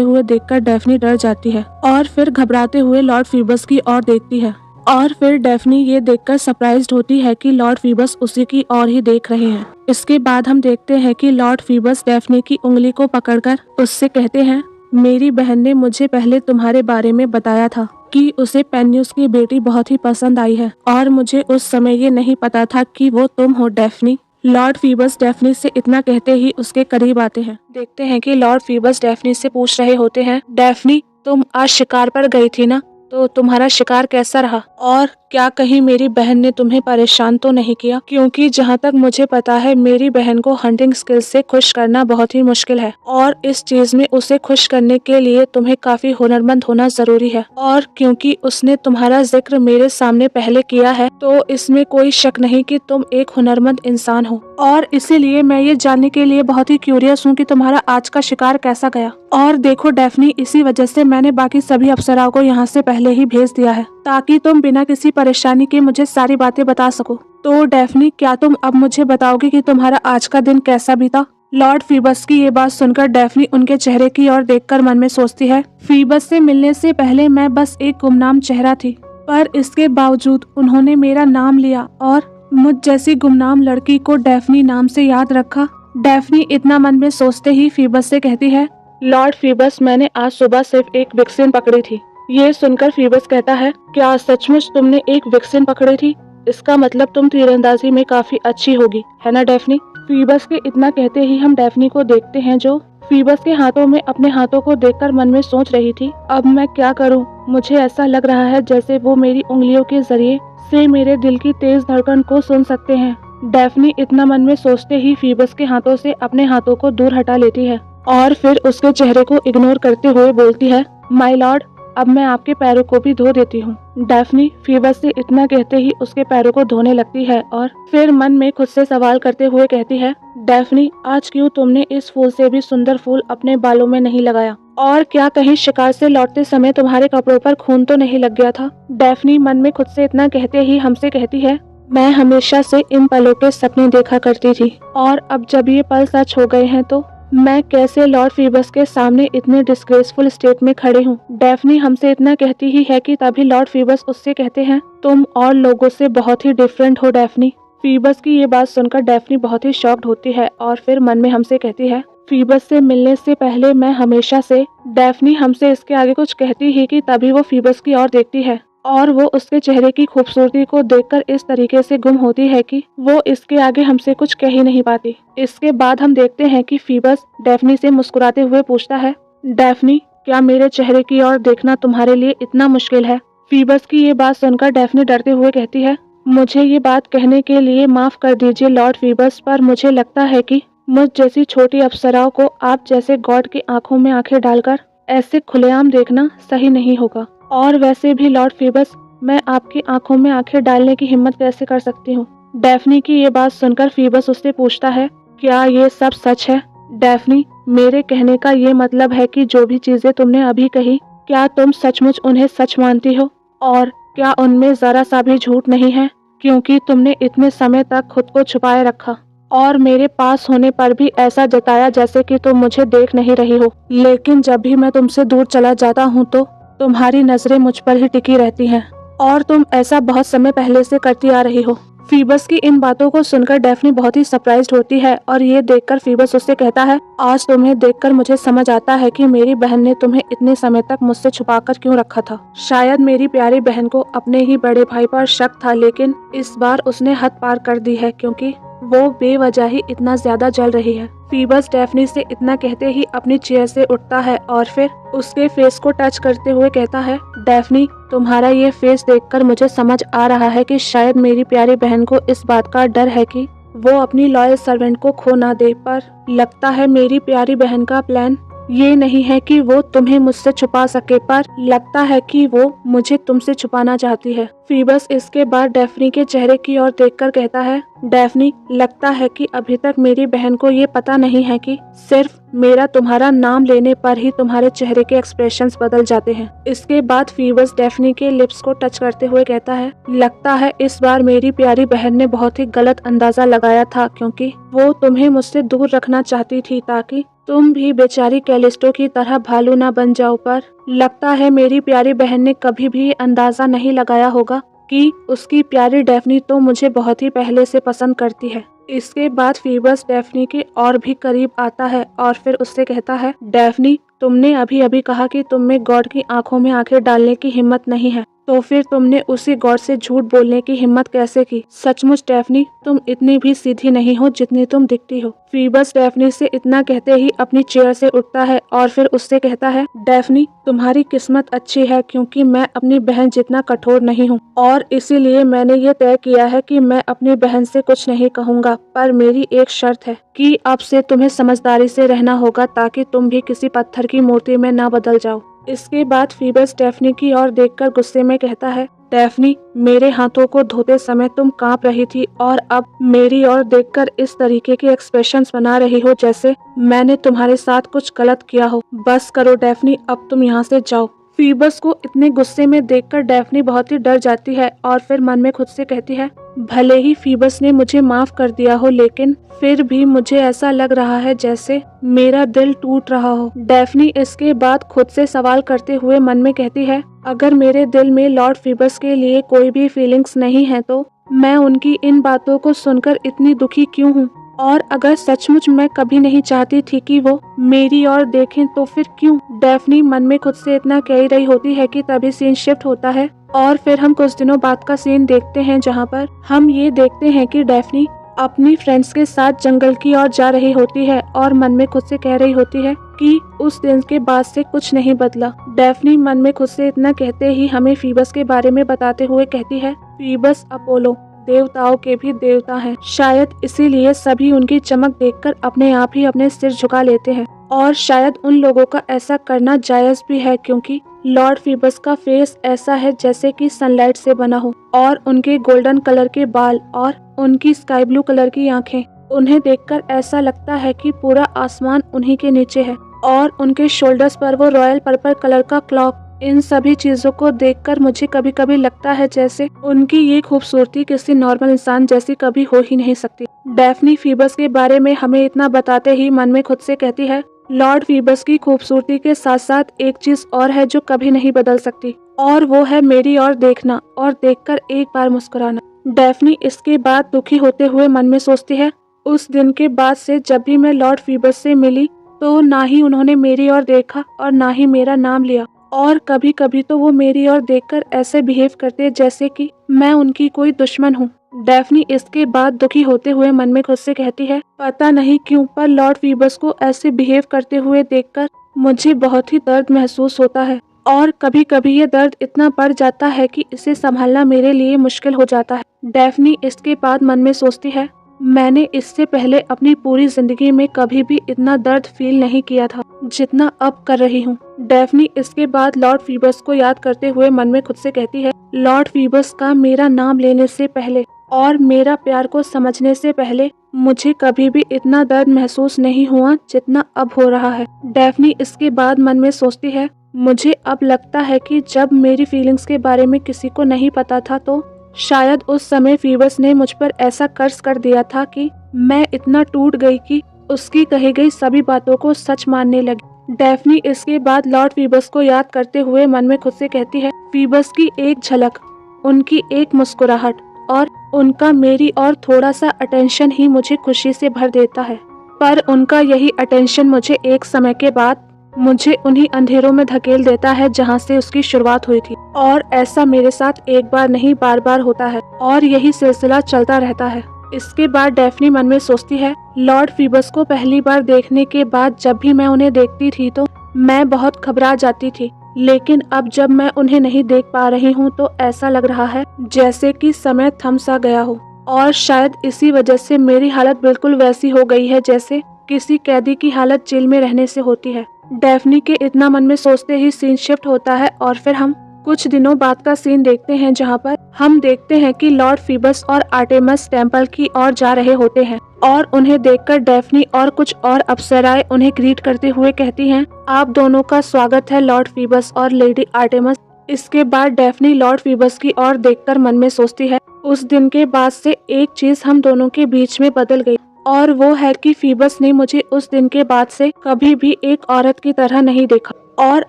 हुए देखकर डेफ्नी डर जाती है, और फिर घबराते हुए लॉर्ड फीबस की ओर देखती है, और फिर डेफ्नी ये देखकर सरप्राइज्ड होती है कि लॉर्ड फीबस उसी की ओर ही देख रहे हैं। इसके बाद हम देखते हैं कि लॉर्ड फीबस डेफ्नी की उंगली को पकड़कर उससे कहते हैं, मेरी बहन ने मुझे पहले तुम्हारे बारे में बताया था कि उसे पेन्यूस की बेटी बहुत ही पसंद आई है, और मुझे उस समय ये नहीं पता था कि वो तुम हो डेफ्नी। लॉर्ड फीबस डेफ्नी से इतना कहते ही उसके करीब आते हैं। देखते हैं कि लॉर्ड फीबस डेफ्नी से पूछ रहे होते हैं, डेफ्नी तुम आज शिकार पर गई थी ना, तो तुम्हारा शिकार कैसा रहा, और क्या कहीं मेरी बहन ने तुम्हें परेशान तो नहीं किया, क्योंकि जहाँ तक मुझे पता है मेरी बहन को हंटिंग स्किल्स से खुश करना बहुत ही मुश्किल है, और इस चीज में उसे खुश करने के लिए तुम्हें काफी हुनरमंद होना जरूरी है, और क्योंकि उसने तुम्हारा जिक्र मेरे सामने पहले किया है, तो इसमें कोई शक नहीं कि तुम एक हुनरमंद इंसान हो, और इसीलिए मैं ये जानने के लिए बहुत ही क्यूरियस हूँ कि तुम्हारा आज का शिकार कैसा गया। और देखो डेफ्नी, इसी वजह से मैंने बाकी सभी अप्सराओं को यहाँ से पहले ही भेज दिया है, ताकि तुम बिना किसी परेशानी के मुझे सारी बातें बता सको। तो डेफ्नी, क्या तुम अब मुझे बताओगे कि तुम्हारा आज का दिन कैसा बीता? लॉर्ड फीबस की ये बात सुनकर डेफ्नी उनके चेहरे की ओर देखकर मन में सोचती है, फीबस से मिलने से पहले मैं बस एक गुमनाम चेहरा थी, पर इसके बावजूद उन्होंने मेरा नाम लिया और मुझ जैसी गुमनाम लड़की को डेफ्नी नाम से याद रखा। डेफ्नी इतना मन में सोचते ही फीबस से कहती है, लॉर्ड फीबस, मैंने आज सुबह सिर्फ एक विक्सिन पकड़ी थी। ये सुनकर फीबस कहता है, क्या सचमुच तुमने एक विक्सिन पकड़ी थी? इसका मतलब तुम तीरंदाजी में काफी अच्छी होगी, है ना डेफ्नी? फीबस के इतना कहते ही हम डेफ्नी को देखते हैं, जो फीबस के हाथों में अपने हाथों को देखकर मन में सोच रही थी, अब मैं क्या करूं? मुझे ऐसा लग रहा है जैसे वो मेरी उंगलियों के जरिए से मेरे दिल की तेज धड़कन को सुन सकते हैं। डेफ्नी इतना मन में सोचते ही फीबस के हाथों से अपने हाथों को दूर हटा लेती है, और फिर उसके चेहरे को इग्नोर करते हुए बोलती है, माय लॉर्ड, अब मैं आपके पैरों को भी धो देती हूँ। डेफ्नी फीबस से इतना कहते ही उसके पैरों को धोने लगती है, और फिर मन में खुद से सवाल करते हुए कहती है, डेफ्नी, आज क्यों तुमने इस फूल से भी सुंदर फूल अपने बालों में नहीं लगाया? और क्या कहीं शिकार से लौटते समय तुम्हारे कपड़ों पर खून तो नहीं लग गया था? डेफ्नी मन में खुद से इतना कहते ही हमसे कहती है, मैं हमेशा से इन पलों के सपने देखा करती थी, और अब जब ये पल सच हो गए हैं तो मैं कैसे लॉर्ड फीबस के सामने इतने डिस्ग्रेसफुल स्टेट में खड़ी हूँ। डेफ्नी हमसे इतना कहती ही है कि तभी लॉर्ड फीबस उससे कहते हैं, तुम और लोगों से बहुत ही डिफरेंट हो डेफ्नी। फीबस की ये बात सुनकर डेफ्नी बहुत ही शॉक्ड होती है, और फिर मन में हमसे कहती है, फीबस से मिलने से पहले मैं हमेशा से। डेफ्नी हमसे इसके आगे कुछ कहती ही कि तभी वो फीबस की ओर देखती है, और वो उसके चेहरे की खूबसूरती को देखकर इस तरीके से गुम होती है कि वो इसके आगे हमसे कुछ कह ही नहीं पाती। इसके बाद हम देखते हैं कि फीबस डेफ्नी से मुस्कुराते हुए पूछता है, डेफ्नी, क्या मेरे चेहरे की ओर देखना तुम्हारे लिए इतना मुश्किल है? फीबस की ये बात सुनकर डेफ्नी डरते हुए कहती है, मुझे ये बात कहने के लिए माफ कर दीजिए लॉर्ड फीबस, पर मुझे लगता है कि मुझ जैसी छोटी अप्सराओं को आप जैसे गॉड की आंखों में आंखें डालकर ऐसे खुलेआम देखना सही नहीं होगा। और वैसे भी लॉर्ड फीबस, मैं आपकी आंखों में आंखें डालने की हिम्मत कैसे कर सकती हूँ? डेफ्नी की ये बात सुनकर फीबस उससे पूछता है, क्या ये सब सच है? डेफ्नी, मेरे कहने का ये मतलब है कि जो भी चीजें तुमने अभी कही, क्या तुम सचमुच उन्हें सच मानती हो? और क्या उनमें जरा सा भी झूठ नहीं है? क्योंकि तुमने इतने समय तक खुद को छुपाए रखा और मेरे पास होने पर भी ऐसा जताया जैसे कि तुम मुझे देख नहीं रही हो। लेकिन जब भी मैं तुमसे दूर चला जाता हूँ तो तुम्हारी नजरें मुझ पर ही टिकी रहती हैं और तुम ऐसा बहुत समय पहले से करती आ रही हो। फीबस की इन बातों को सुनकर डेफनी बहुत ही सरप्राइज्ड होती है और ये देखकर फीबस उससे कहता है, आज तुम्हें देखकर मुझे समझ आता है कि मेरी बहन ने तुम्हें इतने समय तक मुझसे छुपाकर क्यों रखा था। शायद मेरी प्यारी बहन को अपने ही बड़े भाई पर शक था, लेकिन इस बार उसने हद पार कर दी है क्योंकि वो बेवजह ही इतना ज्यादा जल रही है। फीबस डेफनी से इतना कहते ही अपनी चेयर से उठता है और फिर उसके फेस को टच करते हुए कहता है, डेफनी तुम्हारा ये फेस देखकर मुझे समझ आ रहा है कि शायद मेरी प्यारी बहन को इस बात का डर है कि वो अपनी लॉयल सर्वेंट को खो ना दे, पर लगता है मेरी प्यारी बहन का प्लान ये नहीं है कि वो तुम्हें मुझसे छुपा सके, पर लगता है कि वो मुझे तुमसे छुपाना चाहती है। फीबस इसके बाद डेफनी के चेहरे की ओर देखकर कहता है, डेफनी लगता है कि अभी तक मेरी बहन को ये पता नहीं है कि सिर्फ मेरा तुम्हारा नाम लेने पर ही तुम्हारे चेहरे के एक्सप्रेशंस बदल जाते हैं। इसके बाद फीबस डेफनी के लिप्स को टच करते हुए कहता है, लगता है इस बार मेरी प्यारी बहन ने बहुत ही गलत अंदाजा लगाया था क्योंकि वो तुम्हें मुझसे दूर रखना चाहती थी ताकि तुम भी बेचारी कैलिस्टो की तरह भालू ना बन जाओ, पर लगता है मेरी प्यारी बहन ने कभी भी अंदाजा नहीं लगाया होगा कि उसकी प्यारी डेफनी तो मुझे बहुत ही पहले से पसंद करती है। इसके बाद फीबस डेफनी के और भी करीब आता है और फिर उससे कहता है, डेफनी तुमने अभी अभी कहा कि तुम में गॉड की आंखों में आंखें डालने की हिम्मत नहीं है, तो फिर तुमने उसी गॉड से झूठ बोलने की हिम्मत कैसे की? सचमुच डेफनी तुम इतनी भी सीधी नहीं हो जितनी तुम दिखती हो। फीबस डेफनी से इतना कहते ही अपनी चेयर से उठता है और फिर उससे कहता है, डेफनी तुम्हारी किस्मत अच्छी है क्योंकि मैं अपनी बहन जितना कठोर नहीं हूँ और इसीलिए मैंने ये तय किया है कि मैं अपनी बहन से कुछ नहीं कहूँगा, पर मेरी एक शर्त है कि अब से तुम्हें समझदारी से रहना होगा ताकि तुम भी किसी पत्थर की मूर्ति में ना बदल जाओ। इसके बाद फीबस डेफनी की ओर देखकर गुस्से में कहता है, डेफनी मेरे हाथों को धोते समय तुम कांप रही थी और अब मेरी ओर देखकर इस तरीके के एक्सप्रेशंस बना रही हो जैसे मैंने तुम्हारे साथ कुछ गलत किया हो। बस करो डेफनी, अब तुम यहाँ से जाओ। फीबस को इतने गुस्से में देखकर डेफनी बहुत ही डर जाती है और फिर मन में खुद से कहती है, भले ही फीबस ने मुझे माफ कर दिया हो लेकिन फिर भी मुझे ऐसा लग रहा है जैसे मेरा दिल टूट रहा हो। डेफनी इसके बाद खुद से सवाल करते हुए मन में कहती है, अगर मेरे दिल में लॉर्ड फीबस के लिए कोई भी फीलिंग्स नहीं है तो मैं उनकी इन बातों को सुनकर इतनी दुखी क्यों हूँ? और अगर सचमुच मैं कभी नहीं चाहती थी कि वो मेरी ओर देखें तो फिर क्यों? डेफनी मन में खुद से इतना कह रही होती है कि तभी सीन शिफ्ट होता है और फिर हम कुछ दिनों बाद का सीन देखते हैं जहाँ पर हम ये देखते हैं कि डेफनी अपनी फ्रेंड्स के साथ जंगल की ओर जा रही होती है और मन में खुद से कह रही होती है कि उस दिन के बाद से कुछ नहीं बदला। डेफनी मन में खुद से इतना कहते ही हमें फीबस के बारे में बताते हुए कहती है, फीबस अपोलो देवताओं के भी देवता हैं, शायद इसीलिए सभी उनकी चमक देखकर अपने आप ही अपने सिर झुका लेते हैं और शायद उन लोगों का ऐसा करना जायज भी है क्योंकि लॉर्ड फीबस का फेस ऐसा है जैसे कि सनलाइट से बना हो और उनके गोल्डन कलर के बाल और उनकी स्काई ब्लू कलर की आंखें, उन्हें देखकर ऐसा लगता है कि पूरा आसमान उन्हीं के नीचे है और उनके शोल्डर्स पर वो रॉयल पर्पल कलर का क्लॉक। इन सभी चीजों को देखकर मुझे कभी कभी लगता है जैसे उनकी ये खूबसूरती किसी नॉर्मल इंसान जैसी कभी हो ही नहीं सकती। डेफनी फीबस के बारे में हमें इतना बताते ही मन में खुद से कहती है, लॉर्ड फीबस की खूबसूरती के साथ साथ एक चीज और है जो कभी नहीं बदल सकती और वो है मेरी ओर देखना और देखकर एक बार मुस्कुराना। डेफनी इसके बाद दुखी होते हुए मन में सोचती है, उस दिन के बाद से जब भी मैं लॉर्ड फीबस से मिली तो ना ही उन्होंने मेरी ओर देखा और ना ही मेरा नाम लिया और कभी कभी तो वो मेरी ओर देखकर ऐसे बिहेव करते जैसे कि मैं उनकी कोई दुश्मन हूँ। डेफनी इसके बाद दुखी होते हुए मन में खुद से कहती है, पता नहीं क्यों पर लॉर्ड फीबस को ऐसे बिहेव करते हुए देखकर मुझे बहुत ही दर्द महसूस होता है और कभी कभी ये दर्द इतना बढ़ जाता है कि इसे संभालना मेरे लिए मुश्किल हो जाता है। डेफनी इसके बाद मन में सोचती है, मैंने इससे पहले अपनी पूरी जिंदगी में कभी भी इतना दर्द फील नहीं किया था जितना अब कर रही हूँ। डेफनी इसके बाद लॉर्ड फीबस को याद करते हुए मन में खुद से कहती है, लॉर्ड फीबस का मेरा नाम लेने से पहले और मेरा प्यार को समझने से पहले मुझे कभी भी इतना दर्द महसूस नहीं हुआ जितना अब हो रहा है। डेफनी इसके बाद मन में सोचती है, मुझे अब लगता है कि जब मेरी फीलिंग्स के बारे में किसी को नहीं पता था तो शायद उस समय फीबस ने मुझ पर ऐसा कर्ज कर दिया था कि मैं इतना टूट गई कि उसकी कही गई सभी बातों को सच मानने लगी। डेफ्नी इसके बाद लॉर्ड फीबस को याद करते हुए मन में खुद से कहती है, फीबस की एक झलक, उनकी एक मुस्कुराहट और उनका मेरी और थोड़ा सा अटेंशन ही मुझे खुशी से भर देता है। पर उनका यही अटेंशन मुझे एक समय के बाद मुझे उन्हीं अंधेरों में धकेल देता है जहां से उसकी शुरुआत हुई थी। और ऐसा मेरे साथ एक बार नहीं बार बार होता है और यही सिलसिला चलता रहता है। इसके बाद डेफ्नी मन में सोचती है, लॉर्ड फीबस को पहली बार देखने के बाद जब भी मैं उन्हें देखती थी तो मैं बहुत घबरा जाती थी, लेकिन अब जब मैं उन्हें नहीं देख पा रही हूँ तो ऐसा लग रहा है जैसे कि समय थम सा गया हो। और शायद इसी वजह से मेरी हालत बिल्कुल वैसी हो गई है जैसे किसी कैदी की हालत जेल में रहने से होती है। डेफ्नी के इतना मन में सोचते ही सीन शिफ्ट होता है और फिर हम कुछ दिनों बाद का सीन देखते हैं जहां पर हम देखते हैं कि लॉर्ड फीबस और आर्टेमस टेम्पल की ओर जा रहे होते हैं और उन्हें देखकर डेफ्नी और कुछ और अप्सराएं उन्हें ग्रीट करते हुए कहती हैं, आप दोनों का स्वागत है लॉर्ड फीबस और लेडी आर्टेमस। इसके बाद डेफ्नी लॉर्ड फीबस की ओर देखकर मन में सोचती है, उस दिन के बाद से एक चीज हम दोनों के बीच में बदल गई और वो है कि फीबस ने मुझे उस दिन के बाद से कभी भी एक औरत की तरह नहीं देखा और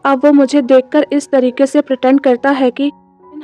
अब वो मुझे देखकर इस तरीके से प्रिटेंड करता है कि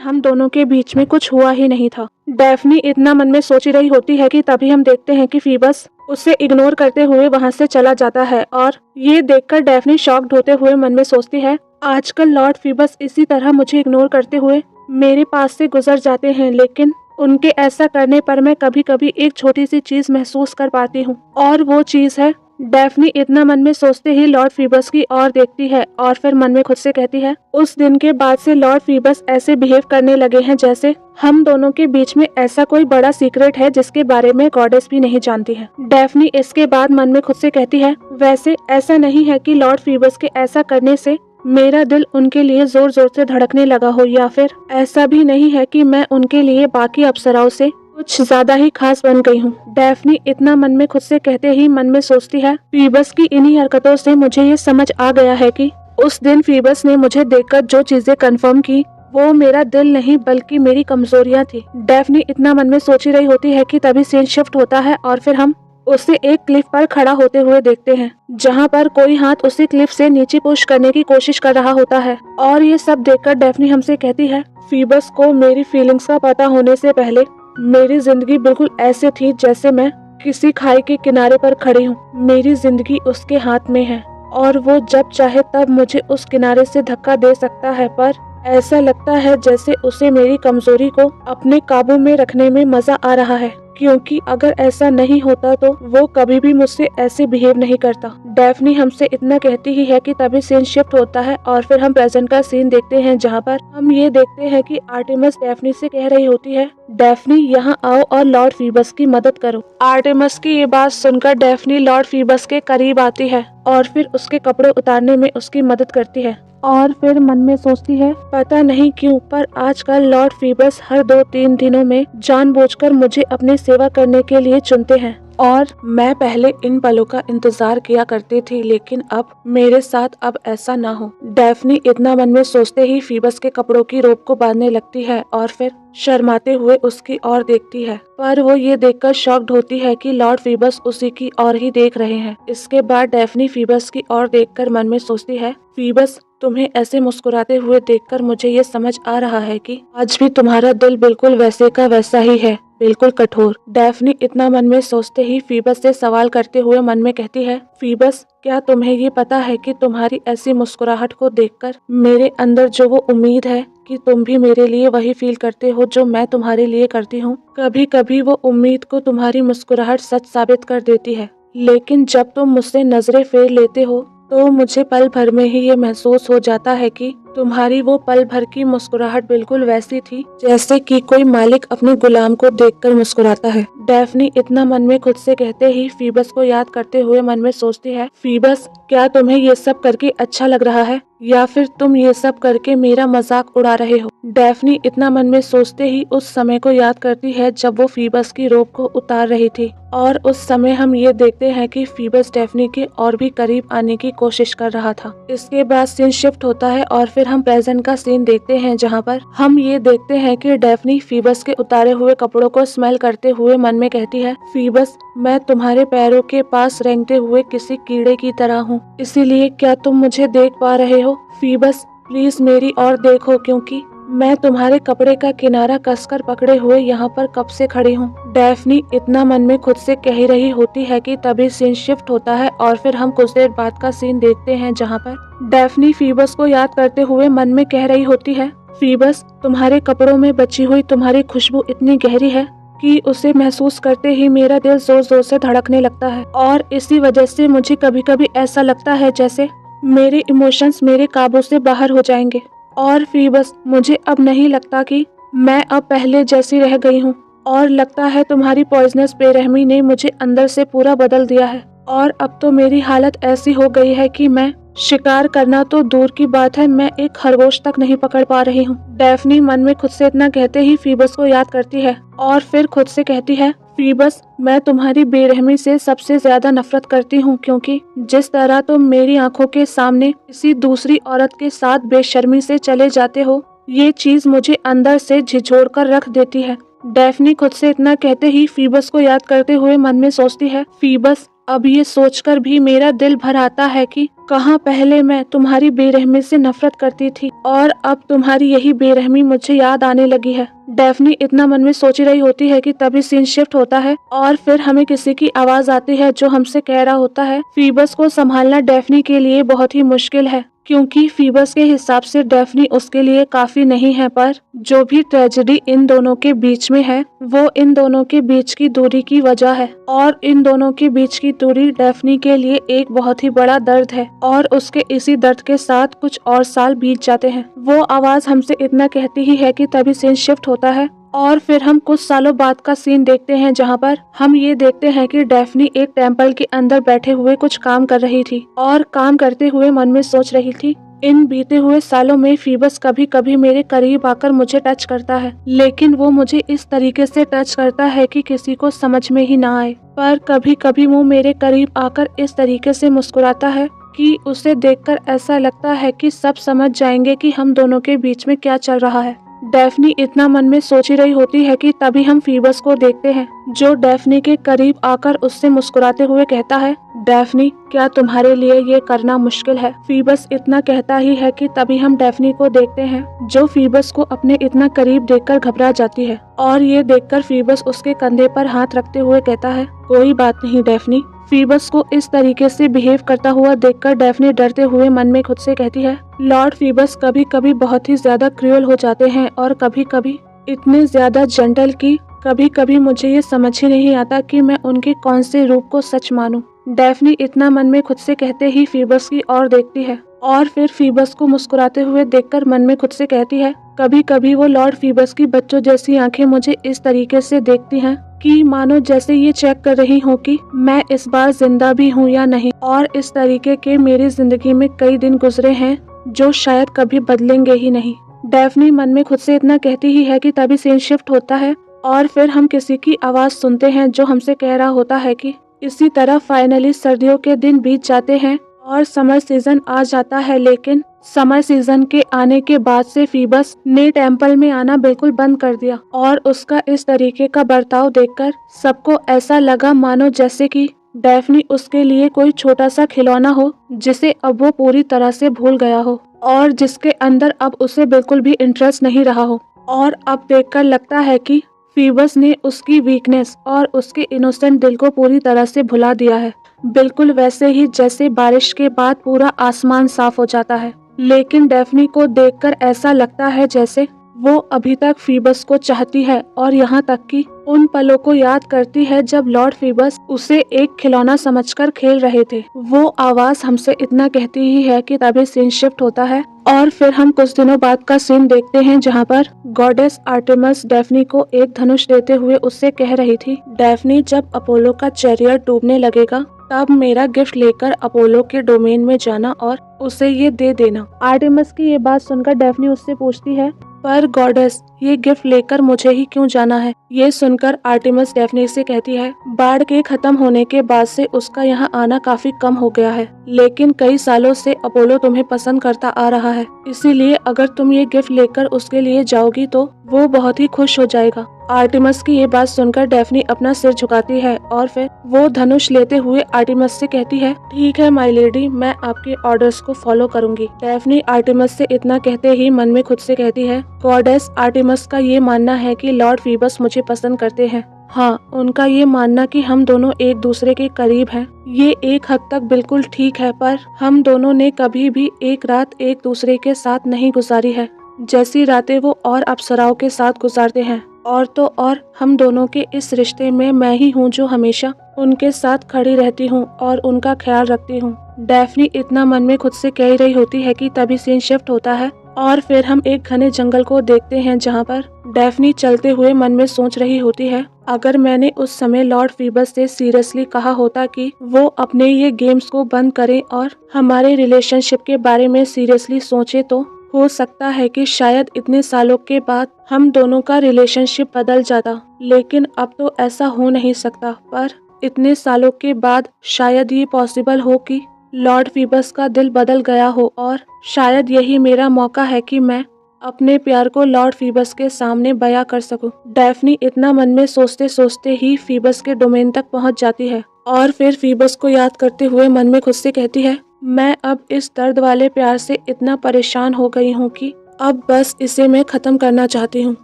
हम दोनों के बीच में कुछ हुआ ही नहीं था। डेफ्नी इतना मन में सोच रही होती है कि तभी हम देखते हैं कि फीबस उसे इग्नोर करते हुए वहां से चला जाता है और ये देखकर डेफ्नी शॉक्ड होते हुए मन में सोचती है, आजकल लॉर्ड फीबस इसी तरह मुझे इग्नोर करते हुए मेरे पास से गुजर जाते हैं, लेकिन उनके ऐसा करने पर मैं कभी कभी एक छोटी सी चीज महसूस कर पाती हूँ और वो चीज है। डेफ्नी इतना मन में सोचते ही लॉर्ड फीबस की ओर देखती है और फिर मन में खुद से कहती है, उस दिन के बाद से लॉर्ड फीबस ऐसे बिहेव करने लगे हैं जैसे हम दोनों के बीच में ऐसा कोई बड़ा सीक्रेट है जिसके बारे में गॉडेस भी नहीं जानती है। डेफ्नी इसके बाद मन में खुद से कहती है, वैसे ऐसा नहीं है कि लॉर्ड फीबस के ऐसा करने से मेरा दिल उनके लिए जोर जोर से धड़कने लगा हो, या फिर ऐसा भी नहीं है कि मैं उनके लिए बाकी अप्सराओं से कुछ ज्यादा ही खास बन गई हूँ। डेफ्नी इतना मन में खुद से कहते ही मन में सोचती है, फीबस की इन्हीं हरकतों से मुझे ये समझ आ गया है कि उस दिन फीबस ने मुझे देखकर जो चीजें कंफर्म की वो मेरा दिल नहीं बल्कि मेरी कमजोरियां थी। डेफ्नी इतना मन में सोच ही रही होती है कि तभी सीन शिफ्ट होता है और फिर हम उसे एक क्लिफ पर खड़ा होते हुए देखते हैं जहां पर कोई हाथ उसे क्लिफ से नीचे पुश करने की कोशिश कर रहा होता है। और ये सब देखकर डेफ्नी हमसे कहती है, फीबस को मेरी फीलिंग्स का पता होने से पहले मेरी जिंदगी बिल्कुल ऐसे थी जैसे मैं किसी खाई के किनारे पर खड़ी हूँ। मेरी जिंदगी उसके हाथ में है और वो जब चाहे तब मुझे उस किनारे से धक्का दे सकता है, पर ऐसा लगता है जैसे उसे मेरी कमजोरी को अपने काबू में रखने में मजा आ रहा है, क्योंकि अगर ऐसा नहीं होता तो वो कभी भी मुझसे ऐसे बिहेव नहीं करता। डेफ्नी हमसे इतना कहती ही है कि तभी सीन शिफ्ट होता है और फिर हम प्रेजेंट का सीन देखते हैं जहां पर हम ये देखते हैं कि आर्टेमस डेफ्नी से कह रही होती है, डेफ्नी यहाँ आओ और लॉर्ड फीबस की मदद करो। आर्टेमस की ये बात सुनकर डेफ्नी लॉर्ड फीबस के करीब आती है और फिर उसके कपड़े उतारने में उसकी मदद करती है और फिर मन में सोचती है, पता नहीं क्यों पर आजकल लॉर्ड फीबस हर 2-3 दिनों में जानबूझकर मुझे अपनी सेवा करने के लिए चुनते हैं और मैं पहले इन पलों का इंतजार किया करती थी, लेकिन अब मेरे साथ अब ऐसा ना हो। डेफ्नी इतना मन में सोचते ही फीबस के कपड़ों की रोप को बांधने लगती है और फिर शर्माते हुए उसकी ओर देखती है, पर वो ये देखकर शॉक्ड होती है कि लॉर्ड फीबस उसी की ओर ही देख रहे हैं। इसके बाद डेफ्नी फीबस की ओर देखकर मन में सोचती है, फीबस तुम्हें ऐसे मुस्कुराते हुए देखकर मुझे ये समझ आ रहा है कि आज भी तुम्हारा दिल बिल्कुल वैसे का वैसा ही है, बिल्कुल कठोर। डेफ्नी इतना मन में सोचते ही फीबस से सवाल करते हुए मन में कहती है, फीबस क्या तुम्हें ये पता है कि तुम्हारी ऐसी मुस्कुराहट को देखकर मेरे अंदर जो वो उम्मीद है कि तुम भी मेरे लिए वही फील करते हो जो मैं तुम्हारे लिए करती हूँ, कभी कभी वो उम्मीद को तुम्हारी मुस्कुराहट सच साबित कर देती है, लेकिन जब तुम मुझसे नजरें फेर लेते हो तो मुझे पल भर में ही ये महसूस हो जाता है कि तुम्हारी वो पल भर की मुस्कुराहट बिल्कुल वैसी थी जैसे कि कोई मालिक अपने गुलाम को देखकर मुस्कुराता है। डेफ्नी इतना मन में खुद से कहते ही फीबस को याद करते हुए मन में सोचती है, फीबस क्या तुम्हें ये सब करके अच्छा लग रहा है या फिर तुम ये सब करके मेरा मजाक उड़ा रहे हो। डेफ्नी इतना मन में सोचते ही उस समय को याद करती है जब वो फीबस की रोब को उतार रही थी और उस समय हम ये देखते हैं कि फीबस डेफ्नी के और भी करीब आने की कोशिश कर रहा था। इसके बाद सीन शिफ्ट होता है और फिर फिर हम प्रेजेंट का सीन देखते हैं जहाँ पर हम ये देखते हैं कि डेफनी फीबस के उतारे हुए कपड़ों को स्मेल करते हुए मन में कहती है, फीबस मैं तुम्हारे पैरों के पास रेंगते हुए किसी कीड़े की तरह हूँ, इसीलिए क्या तुम मुझे देख पा रहे हो? फीबस प्लीज मेरी ओर देखो, क्योंकि मैं तुम्हारे कपड़े का किनारा कसकर पकड़े हुए यहाँ पर कब से खड़ी हूँ। डेफनी इतना मन में खुद से कह रही होती है कि तभी सीन शिफ्ट होता है और फिर हम कुछ देर बाद का सीन देखते हैं जहाँ पर डेफनी फीबस को याद करते हुए मन में कह रही होती है, फीबस तुम्हारे कपड़ों में बची हुई तुम्हारी खुशबू इतनी गहरी है कि उसे महसूस करते ही मेरा दिल जोर जोर से धड़कने लगता है और इसी वजह से मुझे कभी कभी ऐसा लगता है जैसे मेरे इमोशंस मेरे काबू से बाहर हो जाएंगे। और फीबस मुझे अब नहीं लगता कि मैं अब पहले जैसी रह गई हूँ और लगता है तुम्हारी पॉइजनस बेरहमी ने मुझे अंदर से पूरा बदल दिया है और अब तो मेरी हालत ऐसी हो गई है कि मैं शिकार करना तो दूर की बात है, मैं एक खरगोश तक नहीं पकड़ पा रही हूँ। डेफनी मन में खुद से इतना कहते ही फीबस को याद करती है और फिर खुद से कहती है, फीबस मैं तुम्हारी बेरहमी से सबसे ज्यादा नफरत करती हूँ, क्योंकि जिस तरह तुम मेरी आंखों के सामने किसी दूसरी औरत के साथ बेशर्मी से चले जाते हो, ये चीज मुझे अंदर से झिझोड़ कर रख देती है। डेफनी खुद से इतना कहते ही फीबस को याद करते हुए मन में सोचती है, फीबस अब ये सोचकर भी मेरा दिल भर आता है कि कहाँ पहले मैं तुम्हारी बेरहमी से नफरत करती थी और अब तुम्हारी यही बेरहमी मुझे याद आने लगी है। डेफनी इतना मन में सोच रही होती है कि तभी सीन शिफ्ट होता है और फिर हमें किसी की आवाज आती है जो हमसे कह रहा होता है, फीबस को संभालना डेफनी के लिए बहुत ही मुश्किल है, क्योंकि फीबस के हिसाब से डेफनी उसके लिए काफी नहीं है, पर जो भी ट्रेजेडी इन दोनों के बीच में है वो इन दोनों के बीच की दूरी की वजह है और इन दोनों के बीच की दूरी डेफनी के लिए एक बहुत ही बड़ा दर्द है और उसके इसी दर्द के साथ कुछ और साल बीत जाते हैं। वो आवाज हमसे इतना कहती ही है कि तभी सीन शिफ्ट होता है और फिर हम कुछ सालों बाद का सीन देखते हैं जहाँ पर हम ये देखते हैं कि डेफनी एक टेम्पल के अंदर बैठे हुए कुछ काम कर रही थी और काम करते हुए मन में सोच रही थी, इन बीते हुए सालों में फीबस कभी कभी मेरे करीब आकर मुझे टच करता है, लेकिन वो मुझे इस तरीके से टच करता है कि किसी को समझ में ही ना आए, पर कभी कभी वो मेरे करीब आकर इस तरीके से मुस्कुराता है कि उसे देखकर ऐसा लगता है कि सब समझ जाएंगे कि हम दोनों के बीच में क्या चल रहा है। डेफनी इतना मन में सोच रही होती है कि तभी हम फीबस को देखते हैं जो डेफनी के करीब आकर उससे मुस्कुराते हुए कहता है, डेफनी क्या तुम्हारे लिए ये करना मुश्किल है? फीबस इतना कहता ही है कि तभी हम डेफनी को देखते हैं जो फीबस को अपने इतना करीब देखकर घबरा जाती है और ये देखकर फीबस उसके कंधे पर हाथ रखते हुए कहता है, कोई बात नहीं डेफनी। फीबस को इस तरीके से बिहेव करता हुआ देखकर डेफनी डरते हुए मन में खुद से कहती है, लॉर्ड फीबस कभी कभी बहुत ही ज्यादा क्रूअल हो जाते हैं और कभी कभी इतने ज्यादा जेंटल कि कभी कभी मुझे ये समझ ही नहीं आता कि मैं उनके कौन से रूप को सच मानूं। डेफनी इतना मन में खुद से कहते ही फीबस की ओर देखती है और फिर फीबस को मुस्कुराते हुए देखकर मन में खुद से कहती है, कभी कभी वो लॉर्ड फीबस की बच्चों जैसी आंखें मुझे इस तरीके से देखती हैं कि मानो जैसे ये चेक कर रही हूँ कि मैं इस बार जिंदा भी हूँ या नहीं, और इस तरीके के मेरी जिंदगी में कई दिन गुजरे हैं जो शायद कभी बदलेंगे ही नहीं। डेफनी मन में खुद से इतना कहती ही है कि तभी सीन शिफ्ट होता है और फिर हम किसी की आवाज सुनते हैं जो हमसे कह रहा होता है कि इसी तरह फाइनली सर्दियों के दिन बीत जाते हैं और समर सीजन आ जाता है, लेकिन समर सीजन के आने के बाद से फीबस ने टेम्पल में आना बिल्कुल बंद कर दिया और उसका इस तरीके का बर्ताव देखकर सबको ऐसा लगा मानो जैसे कि डेफनी उसके लिए कोई छोटा सा खिलौना हो जिसे अब वो पूरी तरह से भूल गया हो और जिसके अंदर अब उसे बिल्कुल भी इंटरेस्ट नहीं रहा हो। और अब देखकर लगता है कि फीबस ने उसकी वीकनेस और उसके इनोसेंट दिल को पूरी तरह से भुला दिया है, बिल्कुल वैसे ही जैसे बारिश के बाद पूरा आसमान साफ हो जाता है। लेकिन डेफनी को देखकर ऐसा लगता है जैसे वो अभी तक फीबस को चाहती है और यहाँ तक कि उन पलों को याद करती है जब लॉर्ड फीबस उसे एक खिलौना समझकर खेल रहे थे। वो आवाज हमसे इतना कहती ही है कि तभी सीन शिफ्ट होता है और फिर हम कुछ दिनों बाद का सीन देखते हैं जहाँ पर गॉडेस आर्टेमिस डेफनी को एक धनुष देते हुए उससे कह रही थी, डेफनी जब अपोलो का चैरियट डूबने लगेगा तब मेरा गिफ्ट लेकर अपोलो के डोमेन में जाना और उसे ये दे देना। आर्टेमिस की ये बात सुनकर डेफनी उससे पूछती है, पर गॉडेस ये गिफ्ट लेकर मुझे ही क्यों जाना है। ये सुनकर आर्टेमिस डेफनी से कहती है, बाढ़ के खत्म होने के बाद से उसका यहाँ आना काफी कम हो गया है, लेकिन कई सालों से अपोलो तुम्हें पसंद करता आ रहा है, इसीलिए अगर तुम ये गिफ्ट लेकर उसके लिए जाओगी तो वो बहुत ही खुश हो जाएगा। आर्टेमिस की ये बात सुनकर डेफनी अपना सिर झुकाती है और फिर वो धनुष लेते हुए आर्टेमिस से कहती है, ठीक है माय लेडी, मैं आपके ऑर्डर्स को फॉलो करूंगी। डेफनी आर्टेमिस से इतना कहते ही मन में खुद से कहती है, गॉडेस आर्टेमिस का ये मानना है कि लॉर्ड फीबस मुझे पसंद करते हैं। हाँ, उनका ये मानना कि हम दोनों एक दूसरे के करीब हैं, ये एक हद तक बिल्कुल ठीक है, पर हम दोनों ने कभी भी एक रात एक दूसरे के साथ नहीं गुजारी है, जैसी रातें वो और अप्सराओं के साथ गुजारते हैं। और तो और हम दोनों के इस रिश्ते में मैं ही हूँ जो हमेशा उनके साथ खड़ी रहती हूँ और उनका ख्याल रखती हूँ। डेफनी इतना मन में खुद से कह रही होती है कि तभी सीन शिफ्ट होता है और फिर हम एक घने जंगल को देखते हैं जहाँ पर डेफनी चलते हुए मन में सोच रही होती है, अगर मैंने उस समय लॉर्ड फीबस से सीरियसली कहा होता कि वो अपने ये गेम्स को बंद करें और हमारे रिलेशनशिप के बारे में सीरियसली सोचे तो हो सकता है कि शायद इतने सालों के बाद हम दोनों का रिलेशनशिप बदल जाता, लेकिन अब तो ऐसा हो नहीं सकता। पर इतने सालों के बाद शायद ये पॉसिबल हो कि लॉर्ड फीबस का दिल बदल गया हो और शायद यही मेरा मौका है कि मैं अपने प्यार को लॉर्ड फीबस के सामने बयां कर सकूं। डेफनी इतना मन में सोचते सोचते ही फीबस के डोमेन तक पहुंच जाती है और फिर फीबस को याद करते हुए मन में खुद से कहती है, मैं अब इस दर्द वाले प्यार से इतना परेशान हो गई हूँ कि अब बस इसे मैं खत्म करना चाहती हूँ,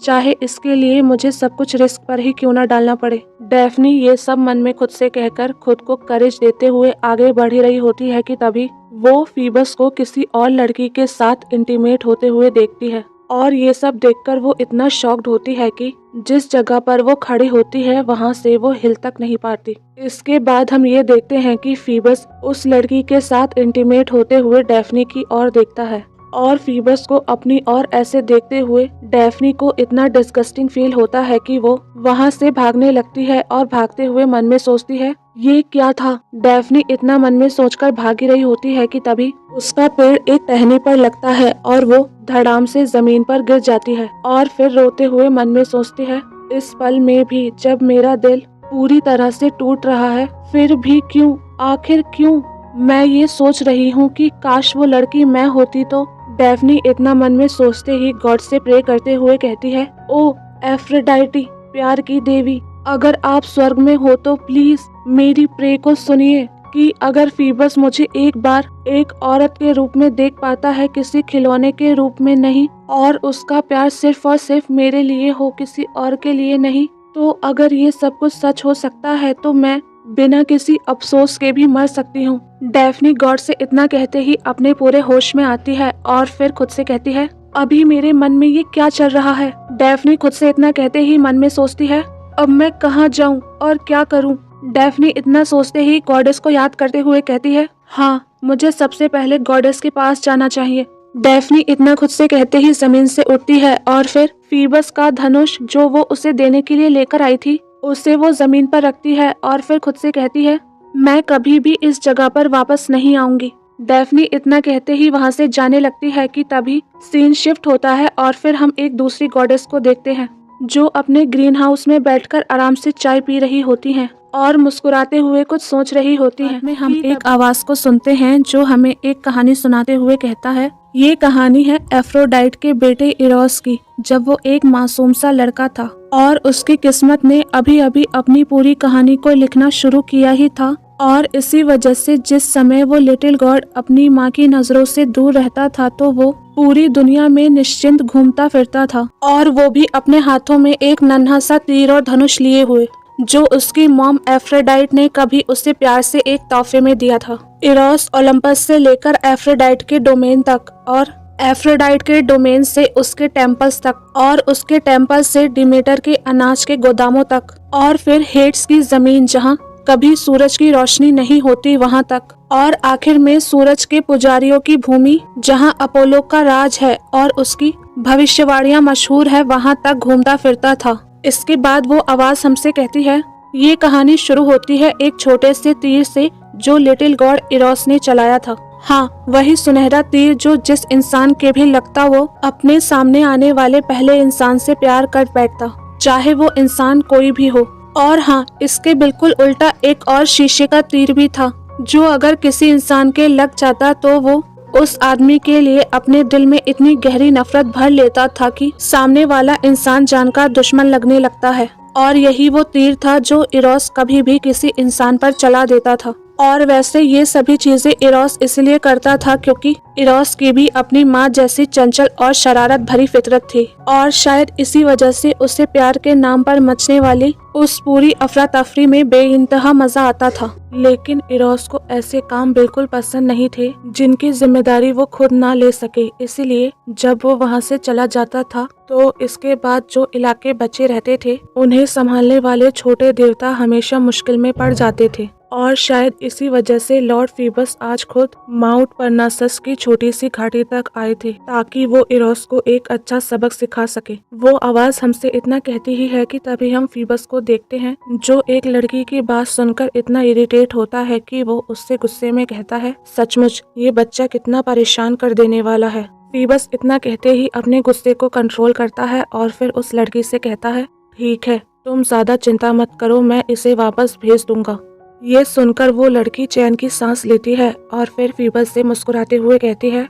चाहे इसके लिए मुझे सब कुछ रिस्क पर ही क्यों ना डालना पड़े। डेफनी ये सब मन में खुद से कहकर खुद को करेज देते हुए आगे बढ़ ही रही होती है कि तभी वो फीबस को किसी और लड़की के साथ इंटीमेट होते हुए देखती है और ये सब देखकर वो इतना शॉक्ड होती है कि जिस जगह पर वो खड़ी होती है वहाँ से वो हिल तक नहीं पाती। इसके बाद हम ये देखते हैं कि फीबस उस लड़की के साथ इंटीमेट होते हुए डेफनी की ओर देखता है और फीबस को अपनी ओर ऐसे देखते हुए डेफनी को इतना डिस्गस्टिंग फील होता है कि वो वहाँ से भागने लगती है और भागते हुए मन में सोचती है, ये क्या था। डेफनी इतना मन में सोचकर भागी रही होती है कि तभी उसका पेड़ एक टहनी पर लगता है और वो धड़ाम से जमीन पर गिर जाती है और फिर रोते हुए मन में सोचती है, इस पल में भी जब मेरा दिल पूरी तरह से टूट रहा है, फिर भी क्यों, आखिर क्यों। मैं ये सोच रही हूँ कि काश वो लड़की मैं होती तो। डेफनी इतना मन में सोचते ही गॉड से प्रे करते हुए कहती है, ओ एफ्रोडाइटी, प्यार की देवी, अगर आप स्वर्ग में हो तो प्लीज मेरी प्रे को सुनिए कि अगर फीबस मुझे एक बार एक औरत के रूप में देख पाता है, किसी खिलौने के रूप में नहीं, और उसका प्यार सिर्फ और सिर्फ मेरे लिए हो, किसी और के लिए नहीं, तो अगर ये सब कुछ सच हो सकता है तो मैं बिना किसी अफसोस के भी मर सकती हूँ। डेफनी गॉड से इतना कहते ही अपने पूरे होश में आती है और फिर खुद से कहती है, अभी मेरे मन में ये क्या चल रहा है। डेफनी खुद से इतना कहते ही मन में सोचती है, अब मैं कहाँ जाऊँ और क्या करूँ। डेफनी इतना सोचते ही गॉडेस को याद करते हुए कहती है, हाँ, मुझे सबसे पहले गॉडेस के पास जाना चाहिए। डेफनी इतना खुद से कहते ही जमीन से उठती है और फिर फीबस का धनुष जो वो उसे देने के लिए लेकर आई थी उसे वो जमीन पर रखती है और फिर खुद से कहती है, मैं कभी भी इस जगह पर वापस नहीं आऊंगी। डेफनी इतना कहते ही वहाँ से जाने लगती है कि तभी सीन शिफ्ट होता है और फिर हम एक दूसरी गॉडेस को देखते हैं जो अपने ग्रीन हाउस में बैठकर आराम से चाय पी रही होती हैं और मुस्कुराते हुए कुछ सोच रही होती हैं। में हम एक आवाज को सुनते हैं जो हमें एक कहानी सुनाते हुए कहता है, ये कहानी है एफ्रोडाइट के बेटे इरोस की। जब वो एक मासूम सा लड़का था और उसकी किस्मत ने अभी अभी अपनी पूरी कहानी को लिखना शुरू किया ही था, और इसी वजह से जिस समय वो लिटिल गॉड अपनी माँ की नजरों से दूर रहता था तो वो पूरी दुनिया में निश्चिंत घूमता फिरता था, और वो भी अपने हाथों में एक नन्हा सा तीर और धनुष लिए हुए, जो उसकी मॉम एफ्रोडाइट ने कभी उसे प्यार से एक तोहफे में दिया था। इरोस ओलंपस से लेकर एफ्रोडाइट के डोमेन तक, और एफ्रोडाइट के डोमेन से उसके टेम्पल्स तक, और उसके टेम्पल से डिमेटर के अनाज के गोदामों तक, और फिर हेड्स की जमीन जहाँ कभी सूरज की रोशनी नहीं होती वहाँ तक, और आखिर में सूरज के पुजारियों की भूमि जहाँ अपोलो का राज है और उसकी भविष्यवाणियाँ मशहूर है, वहाँ तक घूमता फिरता था। इसके बाद वो आवाज हमसे कहती है, ये कहानी शुरू होती है एक छोटे से तीर से जो लिटिल गॉड इरोस ने चलाया था। हाँ, वही सुनहरा तीर जो जिस इंसान के भी लगता वो अपने सामने आने वाले पहले इंसान से प्यार कर बैठता, चाहे वो इंसान कोई भी हो। और हाँ, इसके बिल्कुल उल्टा एक और शीशे का तीर भी था, जो अगर किसी इंसान के लग जाता तो वो उस आदमी के लिए अपने दिल में इतनी गहरी नफरत भर लेता था कि सामने वाला इंसान जानकर दुश्मन लगने लगता है। और यही वो तीर था जो इरोस कभी भी किसी इंसान पर चला देता था। और वैसे ये सभी चीजें इरोस इसलिए करता था क्योंकि इरोस की भी अपनी माँ जैसी चंचल और शरारत भरी फितरत थी, और शायद इसी वजह से उसे प्यार के नाम पर मचने वाली उस पूरी अफरा तफरी में बेइंतहा मजा आता था। लेकिन इरोस को ऐसे काम बिल्कुल पसंद नहीं थे जिनकी जिम्मेदारी वो खुद ना ले सके। इसीलिए जब वो वहाँ से चला जाता था तो इसके बाद जो इलाके बचे रहते थे उन्हें संभालने वाले छोटे देवता हमेशा मुश्किल में पड़ जाते थे। और शायद इसी वजह से लॉर्ड फीबस आज खुद माउंट परनासस की छोटी सी घाटी तक आए थे ताकि वो इरोस को एक अच्छा सबक सिखा सके। वो आवाज हमसे इतना कहती ही है कि तभी हम फीबस को देखते हैं, जो एक लड़की की बात सुनकर इतना इरिटेट होता है कि वो उससे गुस्से में कहता है, सचमुच ये बच्चा कितना परेशान कर देने वाला है। फीबस इतना कहते ही अपने गुस्से को कंट्रोल करता है और फिर उस लड़की से कहता है, ठीक है, तुम ज्यादा चिंता मत करो, मैं इसे वापस भेज दूंगा। ये सुनकर वो लड़की चैन की सांस लेती है और फिर फीबस से मुस्कुराते हुए कहती है,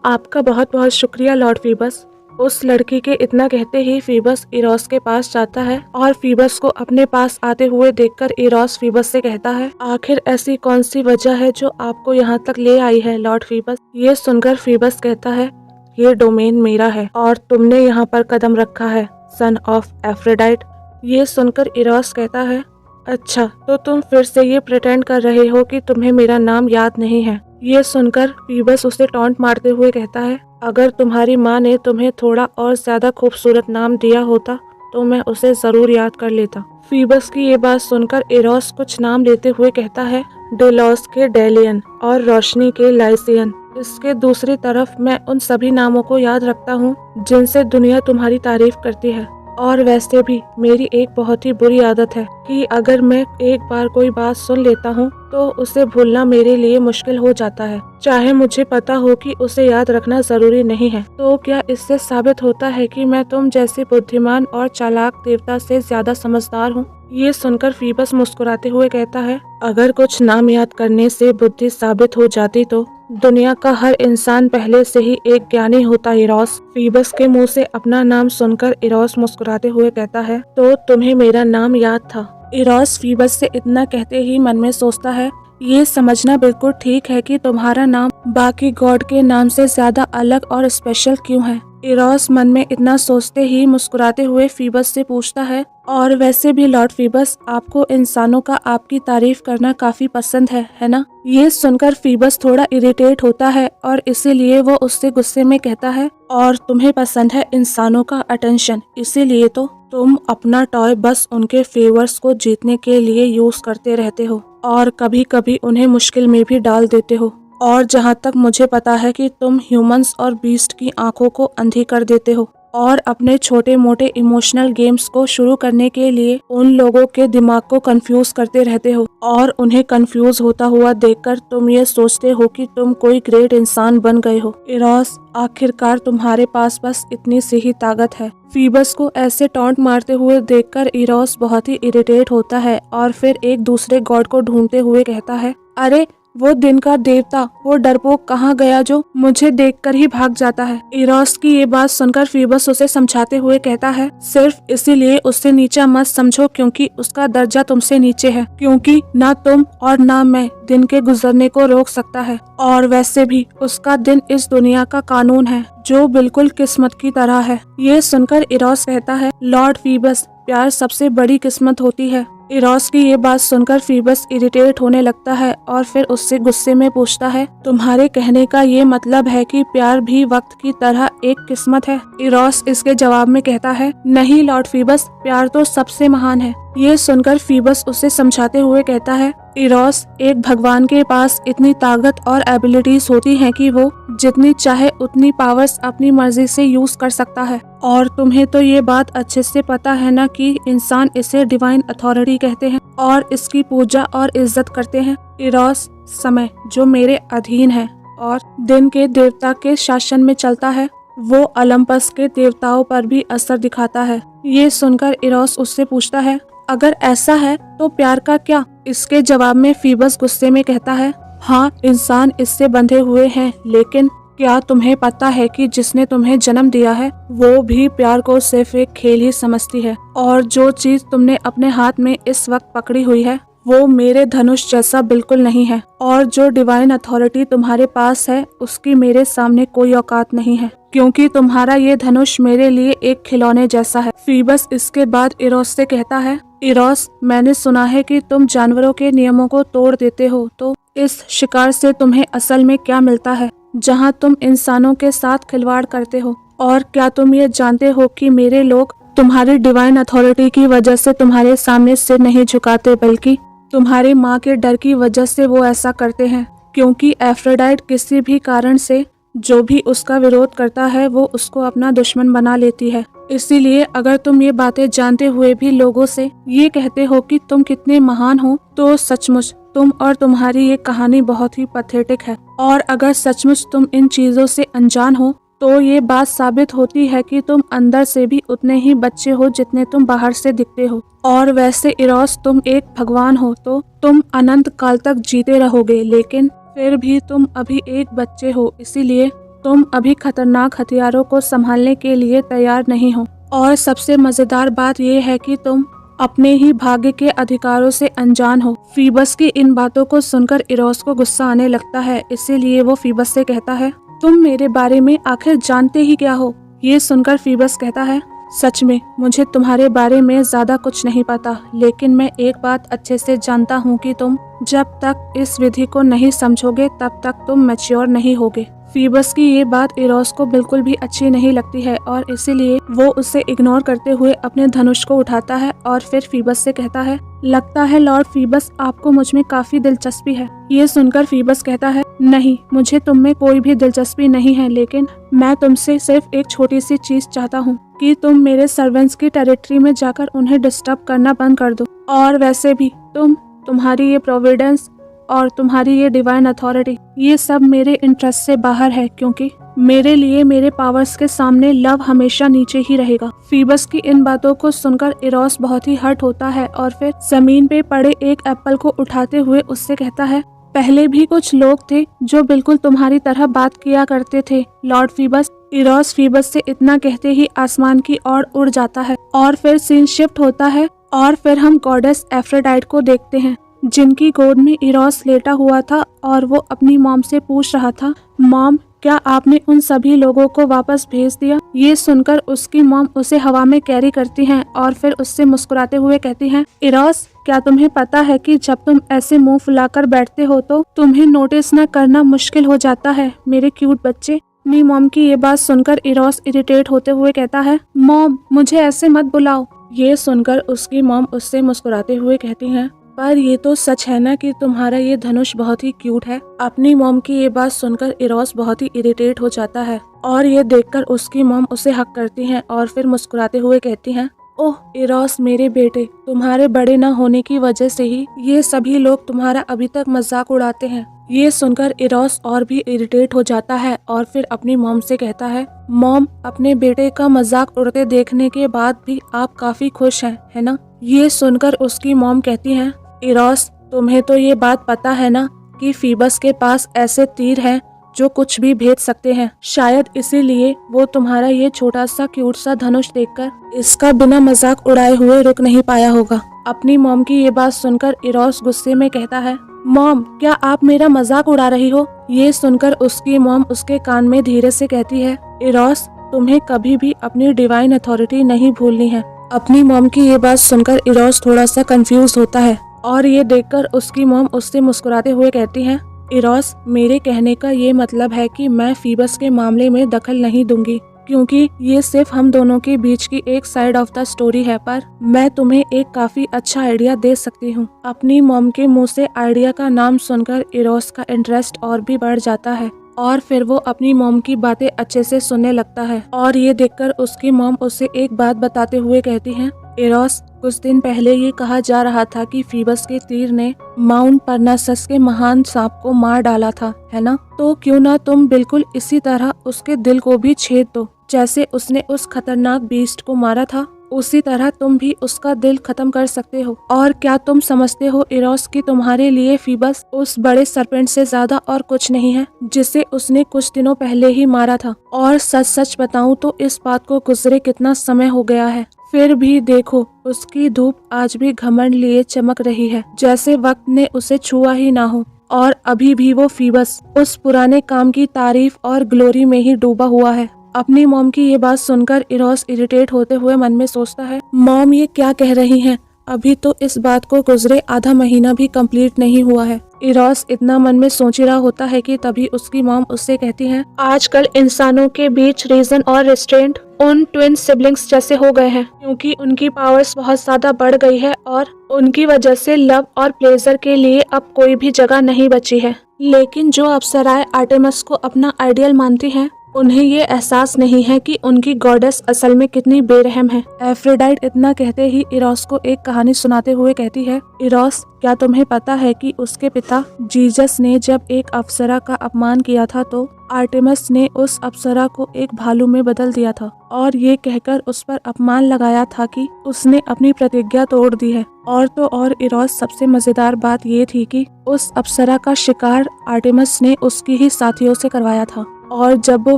आपका बहुत बहुत शुक्रिया लॉर्ड फीबस। उस लड़की के इतना कहते ही फीबस इरोस के पास जाता है और फीबस को अपने पास आते हुए देखकर इरोस फीबस से कहता है, आखिर ऐसी कौन सी वजह है जो आपको यहाँ तक ले आई है लॉर्ड फीबस। ये सुनकर फीबस कहता है, ये डोमेन मेरा है और तुमने यहाँ पर कदम रखा है, सन ऑफ एफ्रोडाइट। ये सुनकर इरोस कहता है, अच्छा, तो तुम फिर से ये प्रिटेंड कर रहे हो कि तुम्हें मेरा नाम याद नहीं है। ये सुनकर फीबस उसे टॉन्ट मारते हुए कहता है, अगर तुम्हारी माँ ने तुम्हें थोड़ा और ज्यादा खूबसूरत नाम दिया होता तो मैं उसे जरूर याद कर लेता। फीबस की ये बात सुनकर इरोस कुछ नाम लेते हुए कहता है, डेलॉस के डेलियन और रोशनी के लाइसियन। इसके दूसरी तरफ मैं उन सभी नामों को याद रखता हूँ जिनसे दुनिया तुम्हारी तारीफ करती है। और वैसे भी मेरी एक बहुत ही बुरी आदत है कि अगर मैं एक बार कोई बात सुन लेता हूँ तो उसे भूलना मेरे लिए मुश्किल हो जाता है, चाहे मुझे पता हो कि उसे याद रखना जरूरी नहीं है। तो क्या इससे साबित होता है कि मैं तुम जैसे बुद्धिमान और चालाक देवता से ज्यादा समझदार हूँ। ये सुनकर फीबस मुस्कुराते हुए कहता है, अगर कुछ नाम याद करने से बुद्धि साबित हो जाती तो दुनिया का हर इंसान पहले से ही एक ज्ञानी होता। इरोस फीबस के मुंह से अपना नाम सुनकर इरोस मुस्कुराते हुए कहता है, तो तुम्हें मेरा नाम याद था। इरोस फीबस से इतना कहते ही मन में सोचता है, ये समझना बिल्कुल ठीक है कि तुम्हारा नाम बाकी गॉड के नाम से ज्यादा अलग और स्पेशल क्यों है। इरोस मन में इतना सोचते ही मुस्कुराते हुए फीबस से पूछता है, और वैसे भी लॉर्ड फीबस, आपको इंसानों का आपकी तारीफ करना काफी पसंद है ना। ये सुनकर फीबस थोड़ा इरिटेट होता है और इसीलिए वो उससे गुस्से में कहता है, और तुम्हें पसंद है इंसानों का अटेंशन, इसीलिए तो तुम अपना टॉय बस उनके फेवर्स को जीतने के लिए यूज करते रहते हो और कभी कभी उन्हें मुश्किल में भी डाल देते हो। और जहाँ तक मुझे पता है कि तुम ह्यूमंस और बीस्ट की आंखों को अंधी कर देते हो और अपने छोटे मोटे इमोशनल गेम्स को शुरू करने के लिए उन लोगों के दिमाग को कंफ्यूज करते रहते हो, और उन्हें कंफ्यूज होता हुआ देखकर तुम ये सोचते हो कि तुम कोई ग्रेट इंसान बन गए हो। इरोस, आखिरकार तुम्हारे पास बस इतनी सी ही ताकत है। फीबस को ऐसे टॉन्ट मारते हुए देखकर इरोस बहुत ही इरिटेट होता है और फिर एक दूसरे गॉड को ढूंढते हुए कहता है, अरे वो दिन का देवता, वो डरपोक कहाँ गया जो मुझे देखकर ही भाग जाता है। इरोस की ये बात सुनकर फीबस उसे समझाते हुए कहता है, सिर्फ इसीलिए उससे नीचा मत समझो क्योंकि उसका दर्जा तुमसे नीचे है, क्योंकि ना तुम और ना मैं दिन के गुजरने को रोक सकता है, और वैसे भी उसका दिन इस दुनिया का कानून है जो बिल्कुल किस्मत की तरह है। ये सुनकर इरोस कहता है, लॉर्ड फीबस, प्यार सबसे बड़ी किस्मत होती है। इरोस की ये बात सुनकर फीबस इरिटेट होने लगता है और फिर उससे गुस्से में पूछता है, तुम्हारे कहने का ये मतलब है कि प्यार भी वक्त की तरह एक किस्मत है। इरोस इसके जवाब में कहता है, नहीं लॉर्ड फीबस, प्यार तो सबसे महान है। ये सुनकर फीबस उसे समझाते हुए कहता है, इरोस, एक भगवान के पास इतनी ताकत और एबिलिटीज होती हैं कि वो जितनी चाहे उतनी पावर्स अपनी मर्जी से यूज कर सकता है, और तुम्हें तो ये बात अच्छे से पता है ना कि इंसान इसे डिवाइन अथॉरिटी कहते हैं और इसकी पूजा और इज्जत करते हैं। इरोस, समय जो मेरे अधीन है और दिन के देवता के शासन में चलता है, वो ओलंपस के देवताओं पर भी असर दिखाता है। ये सुनकर इरोस उससे पूछता है, अगर ऐसा है तो प्यार का क्या? इसके जवाब में फीबस गुस्से में कहता है, हाँ, इंसान इससे बंधे हुए हैं, लेकिन क्या तुम्हें पता है कि जिसने तुम्हें जन्म दिया है वो भी प्यार को सिर्फ एक खेल ही समझती है, और जो चीज तुमने अपने हाथ में इस वक्त पकड़ी हुई है वो मेरे धनुष जैसा बिल्कुल नहीं है, और जो डिवाइन अथॉरिटी तुम्हारे पास है उसकी मेरे सामने कोई औकात नहीं है, क्योंकि तुम्हारा ये धनुष मेरे लिए एक खिलौने जैसा है। फीबस इसके बाद इरोस से कहता है, इरोस, मैंने सुना है कि तुम जानवरों के नियमों को तोड़ देते हो, तो इस शिकार से तुम्हें असल में क्या मिलता है जहाँ तुम इंसानों के साथ खिलवाड़ करते हो? और क्या तुम ये जानते हो कि मेरे लोग तुम्हारी डिवाइन अथॉरिटी की वजह से तुम्हारे सामने सिर नहीं झुकाते, बल्कि तुम्हारी माँ के डर की वजह से वो ऐसा करते हैं, क्योंकि एफ्रोडाइट किसी भी कारण से जो भी उसका विरोध करता है वो उसको अपना दुश्मन बना लेती है। इसीलिए अगर तुम ये बातें जानते हुए भी लोगों से ये कहते हो कि तुम कितने महान हो, तो सचमुच तुम और तुम्हारी ये कहानी बहुत ही पैथेटिक है। और अगर सचमुच तुम इन चीजों से अनजान हो तो ये बात साबित होती है कि तुम अंदर से भी उतने ही बच्चे हो जितने तुम बाहर से दिखते हो। और वैसे इरोस, तुम एक भगवान हो तो तुम अनंत काल तक जीते रहोगे, लेकिन फिर भी तुम अभी एक बच्चे हो, इसीलिए तुम अभी खतरनाक हथियारों को संभालने के लिए तैयार नहीं हो। और सबसे मजेदार बात यह है कि तुम अपने ही भाग्य के अधिकारों से अनजान हो। फीबस की इन बातों को सुनकर इरोस को गुस्सा आने लगता है, इसीलिए वो फीबस से कहता है, तुम मेरे बारे में आखिर जानते ही क्या हो? ये सुनकर फीबस कहता है, सच में मुझे तुम्हारे बारे में ज्यादा कुछ नहीं पता, लेकिन मैं एक बात अच्छे से जानता हूँ कि तुम जब तक इस विधि को नहीं समझोगे तब तक तुम मैच्योर नहीं होगे। फीबस की ये बात इरोस को बिल्कुल भी अच्छी नहीं लगती है और इसीलिए वो उसे इग्नोर करते हुए अपने धनुष को उठाता है और फिर फीबस से कहता है, लगता है लॉर्ड फीबस, आपको मुझ में काफी दिलचस्पी है। ये सुनकर फीबस कहता है, नहीं, मुझे तुम में कोई भी दिलचस्पी नहीं है, लेकिन मैं तुमसे सिर्फ एक छोटी सी चीज चाहता हूँ कि तुम मेरे सर्वेंट्स की टेरिटरी में जाकर उन्हें डिस्टर्ब करना बंद कर दो। और वैसे भी तुम्हारी ये प्रोविडेंस और तुम्हारी ये डिवाइन अथॉरिटी, ये सब मेरे इंटरेस्ट से बाहर है, क्योंकि मेरे लिए मेरे पावर्स के सामने लव हमेशा नीचे ही रहेगा। फीबस की इन बातों को सुनकर इरोस बहुत ही हर्ट होता है और फिर जमीन पे पड़े एक एप्पल को उठाते हुए उससे कहता है, पहले भी कुछ लोग थे जो बिल्कुल तुम्हारी तरह बात किया करते थे लॉर्ड फीबस। इरोस फीबस से इतना कहते ही आसमान की ओर उड़ जाता है और फिर सीन शिफ्ट होता है और फिर हम गॉडेस एफ्रोडाइट को देखते हैं, जिनकी गोद में इरोस लेटा हुआ था और वो अपनी मॉम से पूछ रहा था, मॉम, क्या आपने उन सभी लोगों को वापस भेज दिया? ये सुनकर उसकी मॉम उसे हवा में कैरी करती हैं और फिर उससे मुस्कुराते हुए कहती हैं, इरोस, क्या तुम्हें पता है कि जब तुम ऐसे मुंह फुलाकर बैठते हो तो तुम्हें नोटिस न करना मुश्किल हो जाता है, मेरे क्यूट बच्चे। अपनी मॉम की ये बात सुनकर इरोस इरिटेट होते हुए कहता है, मॉम, मुझे ऐसे मत बुलाओ। ये सुनकर उसकी मॉम उससे मुस्कुराते हुए कहती हैं, पर ये तो सच है ना कि तुम्हारा ये धनुष बहुत ही क्यूट है। अपनी मॉम की ये बात सुनकर इरोस बहुत ही इरिटेट हो जाता है और ये देखकर उसकी मॉम उसे हक करती हैं और फिर मुस्कुराते हुए कहती हैं, ओह इरोस, मेरे बेटे, तुम्हारे बड़े न होने की वजह से ही ये सभी लोग तुम्हारा अभी तक मजाक उड़ाते हैं। ये सुनकर इरोस और भी इरिटेट हो जाता है और फिर अपनी मॉम से कहता है, मॉम, अपने बेटे का मजाक उड़ते देखने के बाद भी आप काफी खुश हैं, है ना? ये सुनकर उसकी मॉम कहती हैं, इरोस, तुम्हें तो ये बात पता है ना कि फीबस के पास ऐसे तीर हैं जो कुछ भी भेज सकते हैं। शायद इसीलिए वो तुम्हारा ये छोटा सा क्यूट सा धनुष देखकर इसका बिना मजाक उड़ाए हुए रुक नहीं पाया होगा। अपनी मॉम की ये बात सुनकर इरोस गुस्से में कहता है, मॉम, क्या आप मेरा मजाक उड़ा रही हो? ये सुनकर उसकी मॉम उसके कान में धीरे से कहती है, इरोस, तुम्हें कभी भी अपनी डिवाइन अथॉरिटी नहीं भूलनी है। अपनी मॉम की ये बात सुनकर इरोस थोड़ा सा कंफ्यूज होता है और ये देखकर उसकी मॉम उससे मुस्कुराते हुए कहती हैं, इरोस, मेरे कहने का ये मतलब है कि मैं फीबस के मामले में दखल नहीं दूंगी, क्योंकि ये सिर्फ हम दोनों के बीच की एक साइड ऑफ द स्टोरी है, पर मैं तुम्हें एक काफी अच्छा आइडिया दे सकती हूँ। अपनी मॉम के मुंह से आइडिया का नाम सुनकर इरोस का इंटरेस्ट और भी बढ़ जाता है और फिर वो अपनी मॉम की बातें अच्छे से सुनने लगता है और ये देखकर उसकी मॉम उसे एक बात बताते हुए कहती हैं, इरोस, कुछ दिन पहले ये कहा जा रहा था कि फीबस के तीर ने माउंट परनासस के महान सांप को मार डाला था, है ना? तो क्यों ना तुम बिल्कुल इसी तरह उसके दिल को भी छेद दो, जैसे उसने उस खतरनाक बीस्ट को मारा था। उसी तरह तुम भी उसका दिल खत्म कर सकते हो। और क्या तुम समझते हो इरोस कि तुम्हारे लिए फीबस उस बड़े सरपेंट से ज्यादा और कुछ नहीं है जिसे उसने कुछ दिनों पहले ही मारा था? और सच सच बताऊं तो इस बात को गुजरे कितना समय हो गया है, फिर भी देखो उसकी धूप आज भी घमंड लिए चमक रही है, जैसे वक्त ने उसे छुआ ही ना हो। और अभी भी वो फीबस उस पुराने काम की तारीफ और ग्लोरी में ही डूबा हुआ है। अपनी मॉम की ये बात सुनकर इरोस इरिटेट होते हुए मन में सोचता है, मॉम ये क्या कह रही हैं? अभी तो इस बात को गुजरे आधा महीना भी कंप्लीट नहीं हुआ है। इरोस इतना मन में सोच रहा होता है कि तभी उसकी मॉम उससे कहती है, आजकल इंसानों के बीच रीजन और रिस्ट्रेंट उन ट्विन सिबलिंग्स जैसे हो गए हैं, क्योंकि उनकी पावर्स बहुत ज्यादा बढ़ गई है और उनकी वजह से लव और प्लेजर के लिए अब कोई भी जगह नहीं बची है। लेकिन जो अप्सराएं आर्टेमिस को अपना आइडियल मानती हैं, उन्हें ये एहसास नहीं है कि उनकी गॉडेस असल में कितनी बेरहम है। एफ्रोडाइट इतना कहते ही इरोस को एक कहानी सुनाते हुए कहती है, इरोस, क्या तुम्हें पता है कि उसके पिता जीसस ने जब एक अप्सरा का अपमान किया था तो आर्टेमिस ने उस अप्सरा को एक भालू में बदल दिया था और ये कहकर उस पर अपमान लगाया था कि उसने अपनी प्रतिज्ञा तोड़ दी है। और तो और इरोस, सबसे मजेदार बात ये थी कि उस अप्सरा का शिकार आर्टेमिस ने उसकी ही साथियों से करवाया था। और जब वो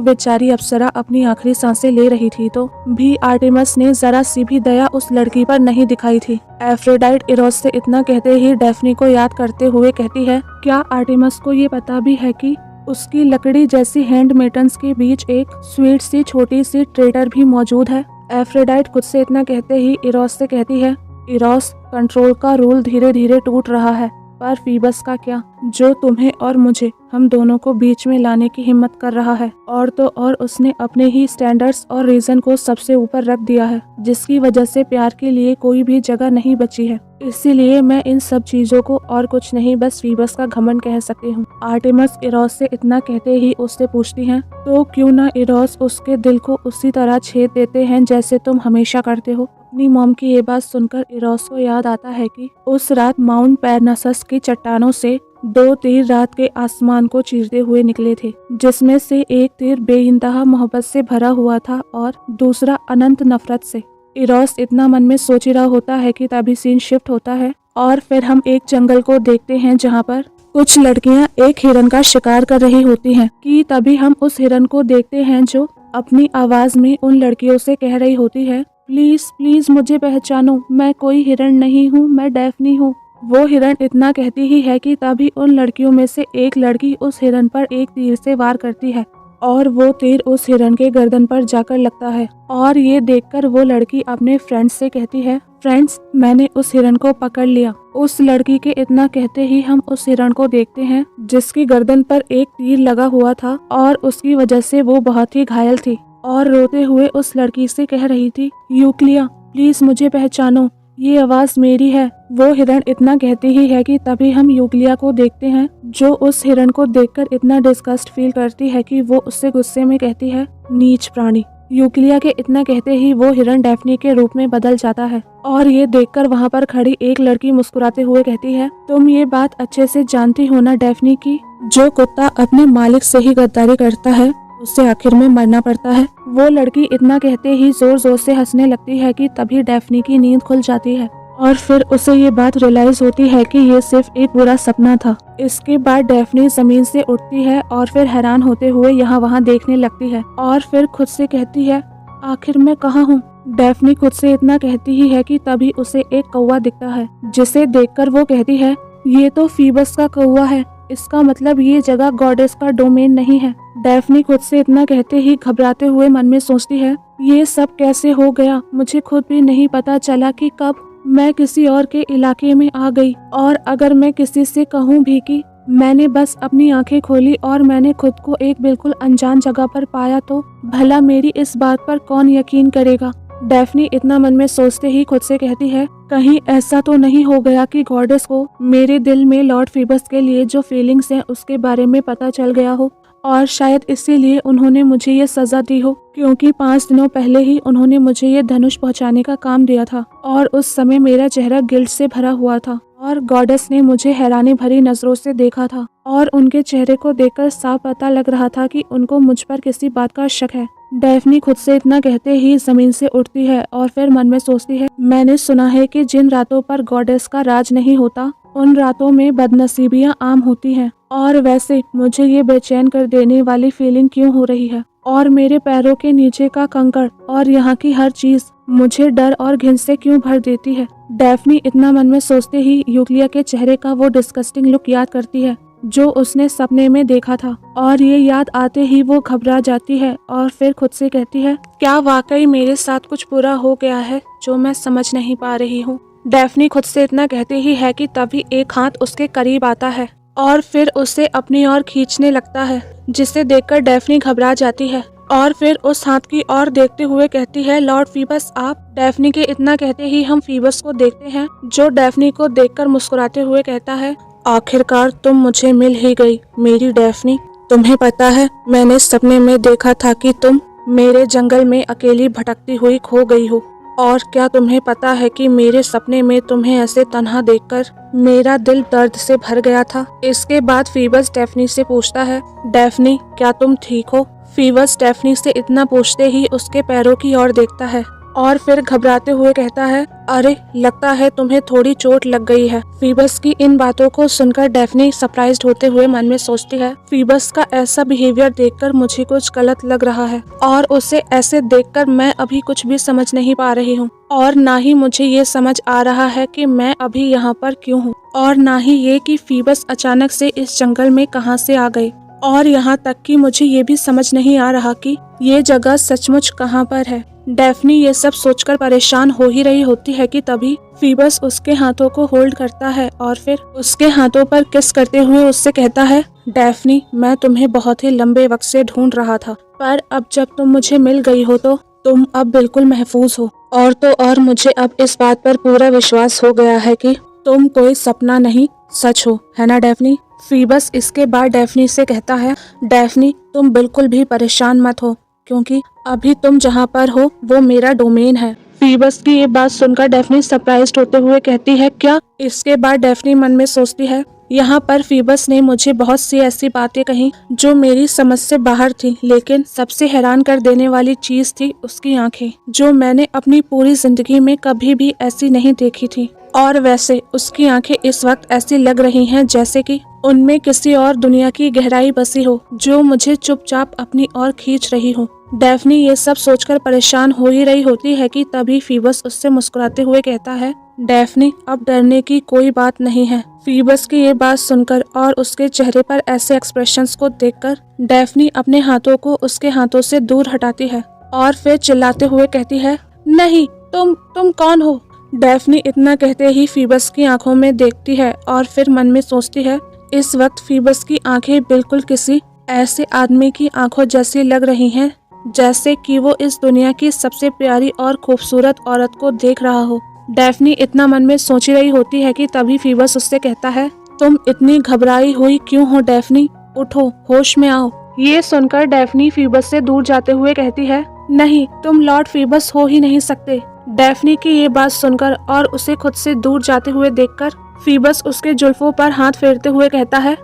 बेचारी अप्सरा अपनी आखिरी सांसें ले रही थी तो भी आर्टेमिस ने जरा सी भी दया उस लड़की पर नहीं दिखाई थी। एफ्रोडाइट इरोस से इतना कहते ही डेफ्नी को याद करते हुए कहती है, क्या आर्टेमिस को ये पता भी है कि उसकी लकड़ी जैसी हैंडमेटन्स के बीच एक स्वीट सी छोटी सी ट्रेडर भी मौजूद है? एफ्रोडाइट खुद से इतना कहते ही इरोस से कहती है, इरोस, कंट्रोल का रूल धीरे धीरे टूट रहा है, पर फीबस का क्या, जो तुम्हें और मुझे, हम दोनों को बीच में लाने की हिम्मत कर रहा है। और तो और उसने अपने ही स्टैंडर्ड्स और रीजन को सबसे ऊपर रख दिया है, जिसकी वजह से प्यार के लिए कोई भी जगह नहीं बची है। इसीलिए मैं इन सब चीजों को और कुछ नहीं बस फीबस का घमंड कह सकती हूँ। आर्टेमिस इरोस से इतना कहते ही उससे पूछती है, तो क्यों ना इरोस उसके दिल को उसी तरह छेद देते हैं जैसे तुम हमेशा करते हो। अपनी मॉम की ये बात सुनकर इरोस को याद आता है कि उस रात माउंट पैरनासस की चट्टानों से 2 तीर रात के आसमान को चीरते हुए निकले थे, जिसमें से एक तीर बेइंतहा मोहब्बत से भरा हुआ था और दूसरा अनंत नफरत से। इरोस इतना मन में सोच रहा होता है कि तभी सीन शिफ्ट होता है और फिर हम एक जंगल को देखते हैं जहाँ पर कुछ लड़कियाँ एक हिरन का शिकार कर रही होती हैं कि तभी हम उस हिरन को देखते हैं जो अपनी आवाज में उन लड़कियों से कह रही होती है, प्लीज प्लीज मुझे पहचानो, मैं कोई हिरन नहीं हूँ, मैं डेफ्नी हूँ। वो हिरन इतना कहती ही है कि तभी उन लड़कियों में से एक लड़की उस हिरन पर एक तीर से वार करती है और वो तीर उस हिरन के गर्दन पर जाकर लगता है। और ये देखकर वो लड़की अपने फ्रेंड्स से कहती है, फ्रेंड्स, मैंने उस हिरन को पकड़ लिया। उस लड़की के इतना कहते ही हम उस हिरन को देखते हैं जिसकी गर्दन पर एक तीर लगा हुआ था और उसकी वजह से वो बहुत ही घायल थी और रोते हुए उस लड़की से कह रही थी, यूक्लिया, प्लीज मुझे पहचानो, ये आवाज मेरी है। वो हिरन इतना कहती ही है कि तभी हम यूक्लिया को देखते हैं जो उस हिरन को देखकर इतना डिस्गस्ट फील करती है कि वो उससे गुस्से में कहती है, नीच प्राणी। यूक्लिया के इतना कहते ही वो हिरन डेफ्नी के रूप में बदल जाता है और ये देखकर वहाँ पर खड़ी एक लड़की मुस्कुराते हुए कहती है, तुम ये बात अच्छे से जानती हो ना डेफ्नी की जो कुत्ता अपने मालिक से ही गद्दारी करता है उससे आखिर में मरना पड़ता है। वो लड़की इतना कहते ही जोर जोर से हंसने लगती है कि तभी डेफ्नी की नींद खुल जाती है और फिर उसे ये बात रियलाइज होती है कि ये सिर्फ एक बुरा सपना था। इसके बाद डेफ्नी जमीन से उठती है और फिर हैरान होते हुए यहाँ वहाँ देखने लगती है और फिर खुद से कहती है, आखिर मैं कहाँ हूँ। डेफ्नी खुद से इतना कहती ही है कि तभी उसे एक कौवा दिखता है जिसे देखकर वो कहती है, ये तो फीबस का कौवा है, इसका मतलब ये जगह गॉडेस का डोमेन नहीं है। डेफ्नी खुद से इतना कहते ही घबराते हुए मन में सोचती है, ये सब कैसे हो गया, मुझे खुद भी नहीं पता चला कि कब मैं किसी और के इलाके में आ गई। और अगर मैं किसी से कहूँ भी कि मैंने बस अपनी आंखें खोली और मैंने खुद को एक बिल्कुल अनजान जगह पर पाया तो भला मेरी इस बात पर कौन यकीन करेगा। डेफ्नी इतना मन में सोचते ही खुद से कहती है, कहीं ऐसा तो नहीं हो गया कि गॉडेस को मेरे दिल में लॉर्ड फीबस के लिए जो फीलिंग्स हैं उसके बारे में पता चल गया हो और शायद इसीलिए उन्होंने मुझे ये सजा दी हो, क्योंकि 5 दिनों पहले ही उन्होंने मुझे ये धनुष पहुंचाने का काम दिया था और उस समय मेरा चेहरा गिल्ट से भरा हुआ था और गॉडेस ने मुझे हैरानी भरी नजरों से देखा था और उनके चेहरे को देखकर साफ पता लग रहा था कि उनको मुझ पर किसी बात का शक है। डेफनी खुद से इतना कहते ही जमीन से उठती है और फिर मन में सोचती है, मैंने सुना है कि जिन रातों पर गॉडेस का राज नहीं होता उन रातों में बदनसीबियां आम होती हैं। और वैसे मुझे ये बेचैन कर देने वाली फीलिंग क्यों हो रही है और मेरे पैरों के नीचे का कंकड़ और यहाँ की हर चीज मुझे डर और घिन से क्यों भर देती है। डेफनी इतना मन में सोचते ही यूक्लिया के चेहरे का वो डिस्गस्टिंग लुक याद करती है जो उसने सपने में देखा था और ये याद आते ही वो घबरा जाती है और फिर खुद से कहती है, क्या वाकई मेरे साथ कुछ बुरा हो गया है जो मैं समझ नहीं पा रही हूँ। डेफनी खुद से इतना कहती ही है कि तभी एक हाथ उसके करीब आता है और फिर उसे अपनी ओर खींचने लगता है, जिसे देखकर डेफनी घबरा जाती है और फिर उस हाथ की ओर देखते हुए कहती है, लॉर्ड फीबस आप। डेफनी के इतना कहते ही हम फीबस को देखते हैं जो डेफनी को देखकर मुस्कुराते हुए कहता है, आखिरकार तुम मुझे मिल ही गई मेरी डेफनी। तुम्हें पता है मैंने सपने में देखा था कि तुम मेरे जंगल में अकेली भटकती हुई खो गई हो और क्या तुम्हें पता है कि मेरे सपने में तुम्हें ऐसे तन्हा देखकर मेरा दिल दर्द से भर गया था। इसके बाद फीबस डेफनी से पूछता है, डेफनी क्या तुम ठीक हो। फीबस डेफनी से इतना पूछते ही उसके पैरों की ओर देखता है और फिर घबराते हुए कहता है, अरे लगता है तुम्हें थोड़ी चोट लग गई है। फीबस की इन बातों को सुनकर डेफनी सरप्राइज्ड होते हुए मन में सोचती है, फीबस का ऐसा बिहेवियर देखकर मुझे कुछ गलत लग रहा है और उसे ऐसे देखकर मैं अभी कुछ भी समझ नहीं पा रही हूँ और ना ही मुझे ये समझ आ रहा है कि मैं अभी यहाँ पर क्यों हूँ और ना ही ये कि फीबस अचानक से इस जंगल में कहाँ से आ गए और यहाँ तक कि मुझे ये भी समझ नहीं आ रहा कि ये जगह सचमुच कहाँ पर है। डेफनी ये सब सोचकर परेशान हो ही रही होती है कि तभी फीबस उसके हाथों को होल्ड करता है और फिर उसके हाथों पर किस करते हुए उससे कहता है, डेफनी मैं तुम्हें बहुत ही लंबे वक्त से ढूंढ रहा था पर अब जब तुम मुझे मिल गई हो तो तुम अब बिल्कुल महफूज हो और तो और मुझे अब इस बात पर पूरा विश्वास हो गया है कि तुम कोई सपना नहीं सच हो, है ना डेफनी। फीबस इसके बाद डेफनी से कहता है, डेफनी तुम बिल्कुल भी परेशान मत हो क्योंकि अभी तुम जहाँ पर हो वो मेरा डोमेन है। फीबस की ये बात सुनकर डेफनी सरप्राइज्ड होते हुए कहती है, क्या। इसके बाद डेफनी मन में सोचती है, यहाँ पर फीबस ने मुझे बहुत सी ऐसी बातें कही जो मेरी समझ से बाहर थी, लेकिन सबसे हैरान कर देने वाली चीज थी उसकी आंखें जो मैंने अपनी पूरी जिंदगी में कभी भी ऐसी नहीं देखी थी। और वैसे उसकी आंखें इस वक्त ऐसी लग रही हैं जैसे कि उनमें किसी और दुनिया की गहराई बसी हो जो मुझे चुपचाप अपनी ओर खींच रही हो। डेफनी ये सब सोचकर परेशान हो ही रही होती है कि तभी फीबस उससे मुस्कुराते हुए कहता है, डेफनी अब डरने की कोई बात नहीं है। फीबस की ये बात सुनकर और उसके चेहरे पर ऐसे एक्सप्रेशंस को देखकर डेफनी अपने हाथों को उसके हाथों से दूर हटाती है और फिर चिल्लाते हुए कहती है, नहीं तुम कौन हो। डेफनी इतना कहते ही फीबस की आंखों में देखती है और फिर मन में सोचती है, इस वक्त फीबस की आंखें बिल्कुल किसी ऐसे आदमी की आंखों जैसी लग रही हैं जैसे कि वो इस दुनिया की सबसे प्यारी और खूबसूरत औरत को देख रहा हो। डेफनी इतना मन में सोच रही होती है कि तभी फीबस उससे कहता है, तुम इतनी घबराई हुई क्यों हो डेफनी, उठो होश में आओ। ये सुनकर डेफनी फीबस से दूर जाते हुए कहती है, नहीं तुम लॉर्ड फीबस हो ही नहीं सकते। डेफनी की ये बात सुनकर और उसे खुद से दूर जाते हुए देखकर फीबस उसके जुल्फों पर हाथ फेरते हुए कहता है,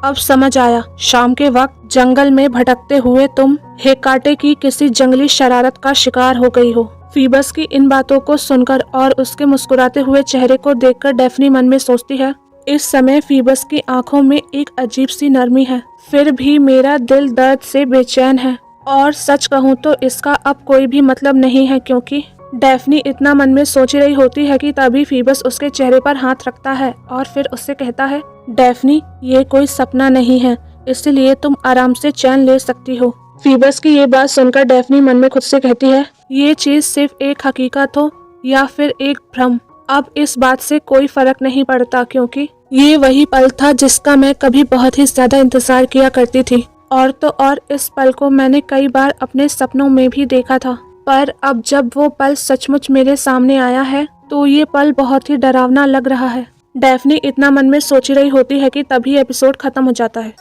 अब समझ आया, शाम के वक्त जंगल में भटकते हुए तुम हेकाटे की किसी जंगली शरारत का शिकार हो गई हो। फीबस की इन बातों को सुनकर और उसके मुस्कुराते हुए चेहरे को देखकर डेफनी मन में सोचती है, इस समय फीबस की आंखों में एक अजीब सी नरमी है, फिर भी मेरा दिल दर्द से बेचैन है और सच कहूँ तो इसका अब कोई भी मतलब नहीं है क्योंकि डेफनी इतना मन में सोच रही होती है कि तभी फीबस उसके चेहरे पर हाथ रखता है और फिर उससे कहता है, डेफनी ये कोई सपना नहीं है, इसलिए तुम आराम से चैन ले सकती हो। फीबस की ये बात सुनकर डेफनी मन में खुद से कहती है, ये चीज सिर्फ एक हकीकत हो या फिर एक भ्रम, अब इस बात से कोई फर्क नहीं पड़ता क्योंकि ये वही पल था जिसका मैं कभी बहुत ही ज्यादा इंतजार किया करती थी और तो और इस पल को मैंने कई बार अपने सपनों में भी देखा था, पर अब जब वो पल सचमुच मेरे सामने आया है तो ये पल बहुत ही डरावना लग रहा है। डेफनी इतना मन में सोच रही होती है कि तभी एपिसोड खत्म हो जाता है।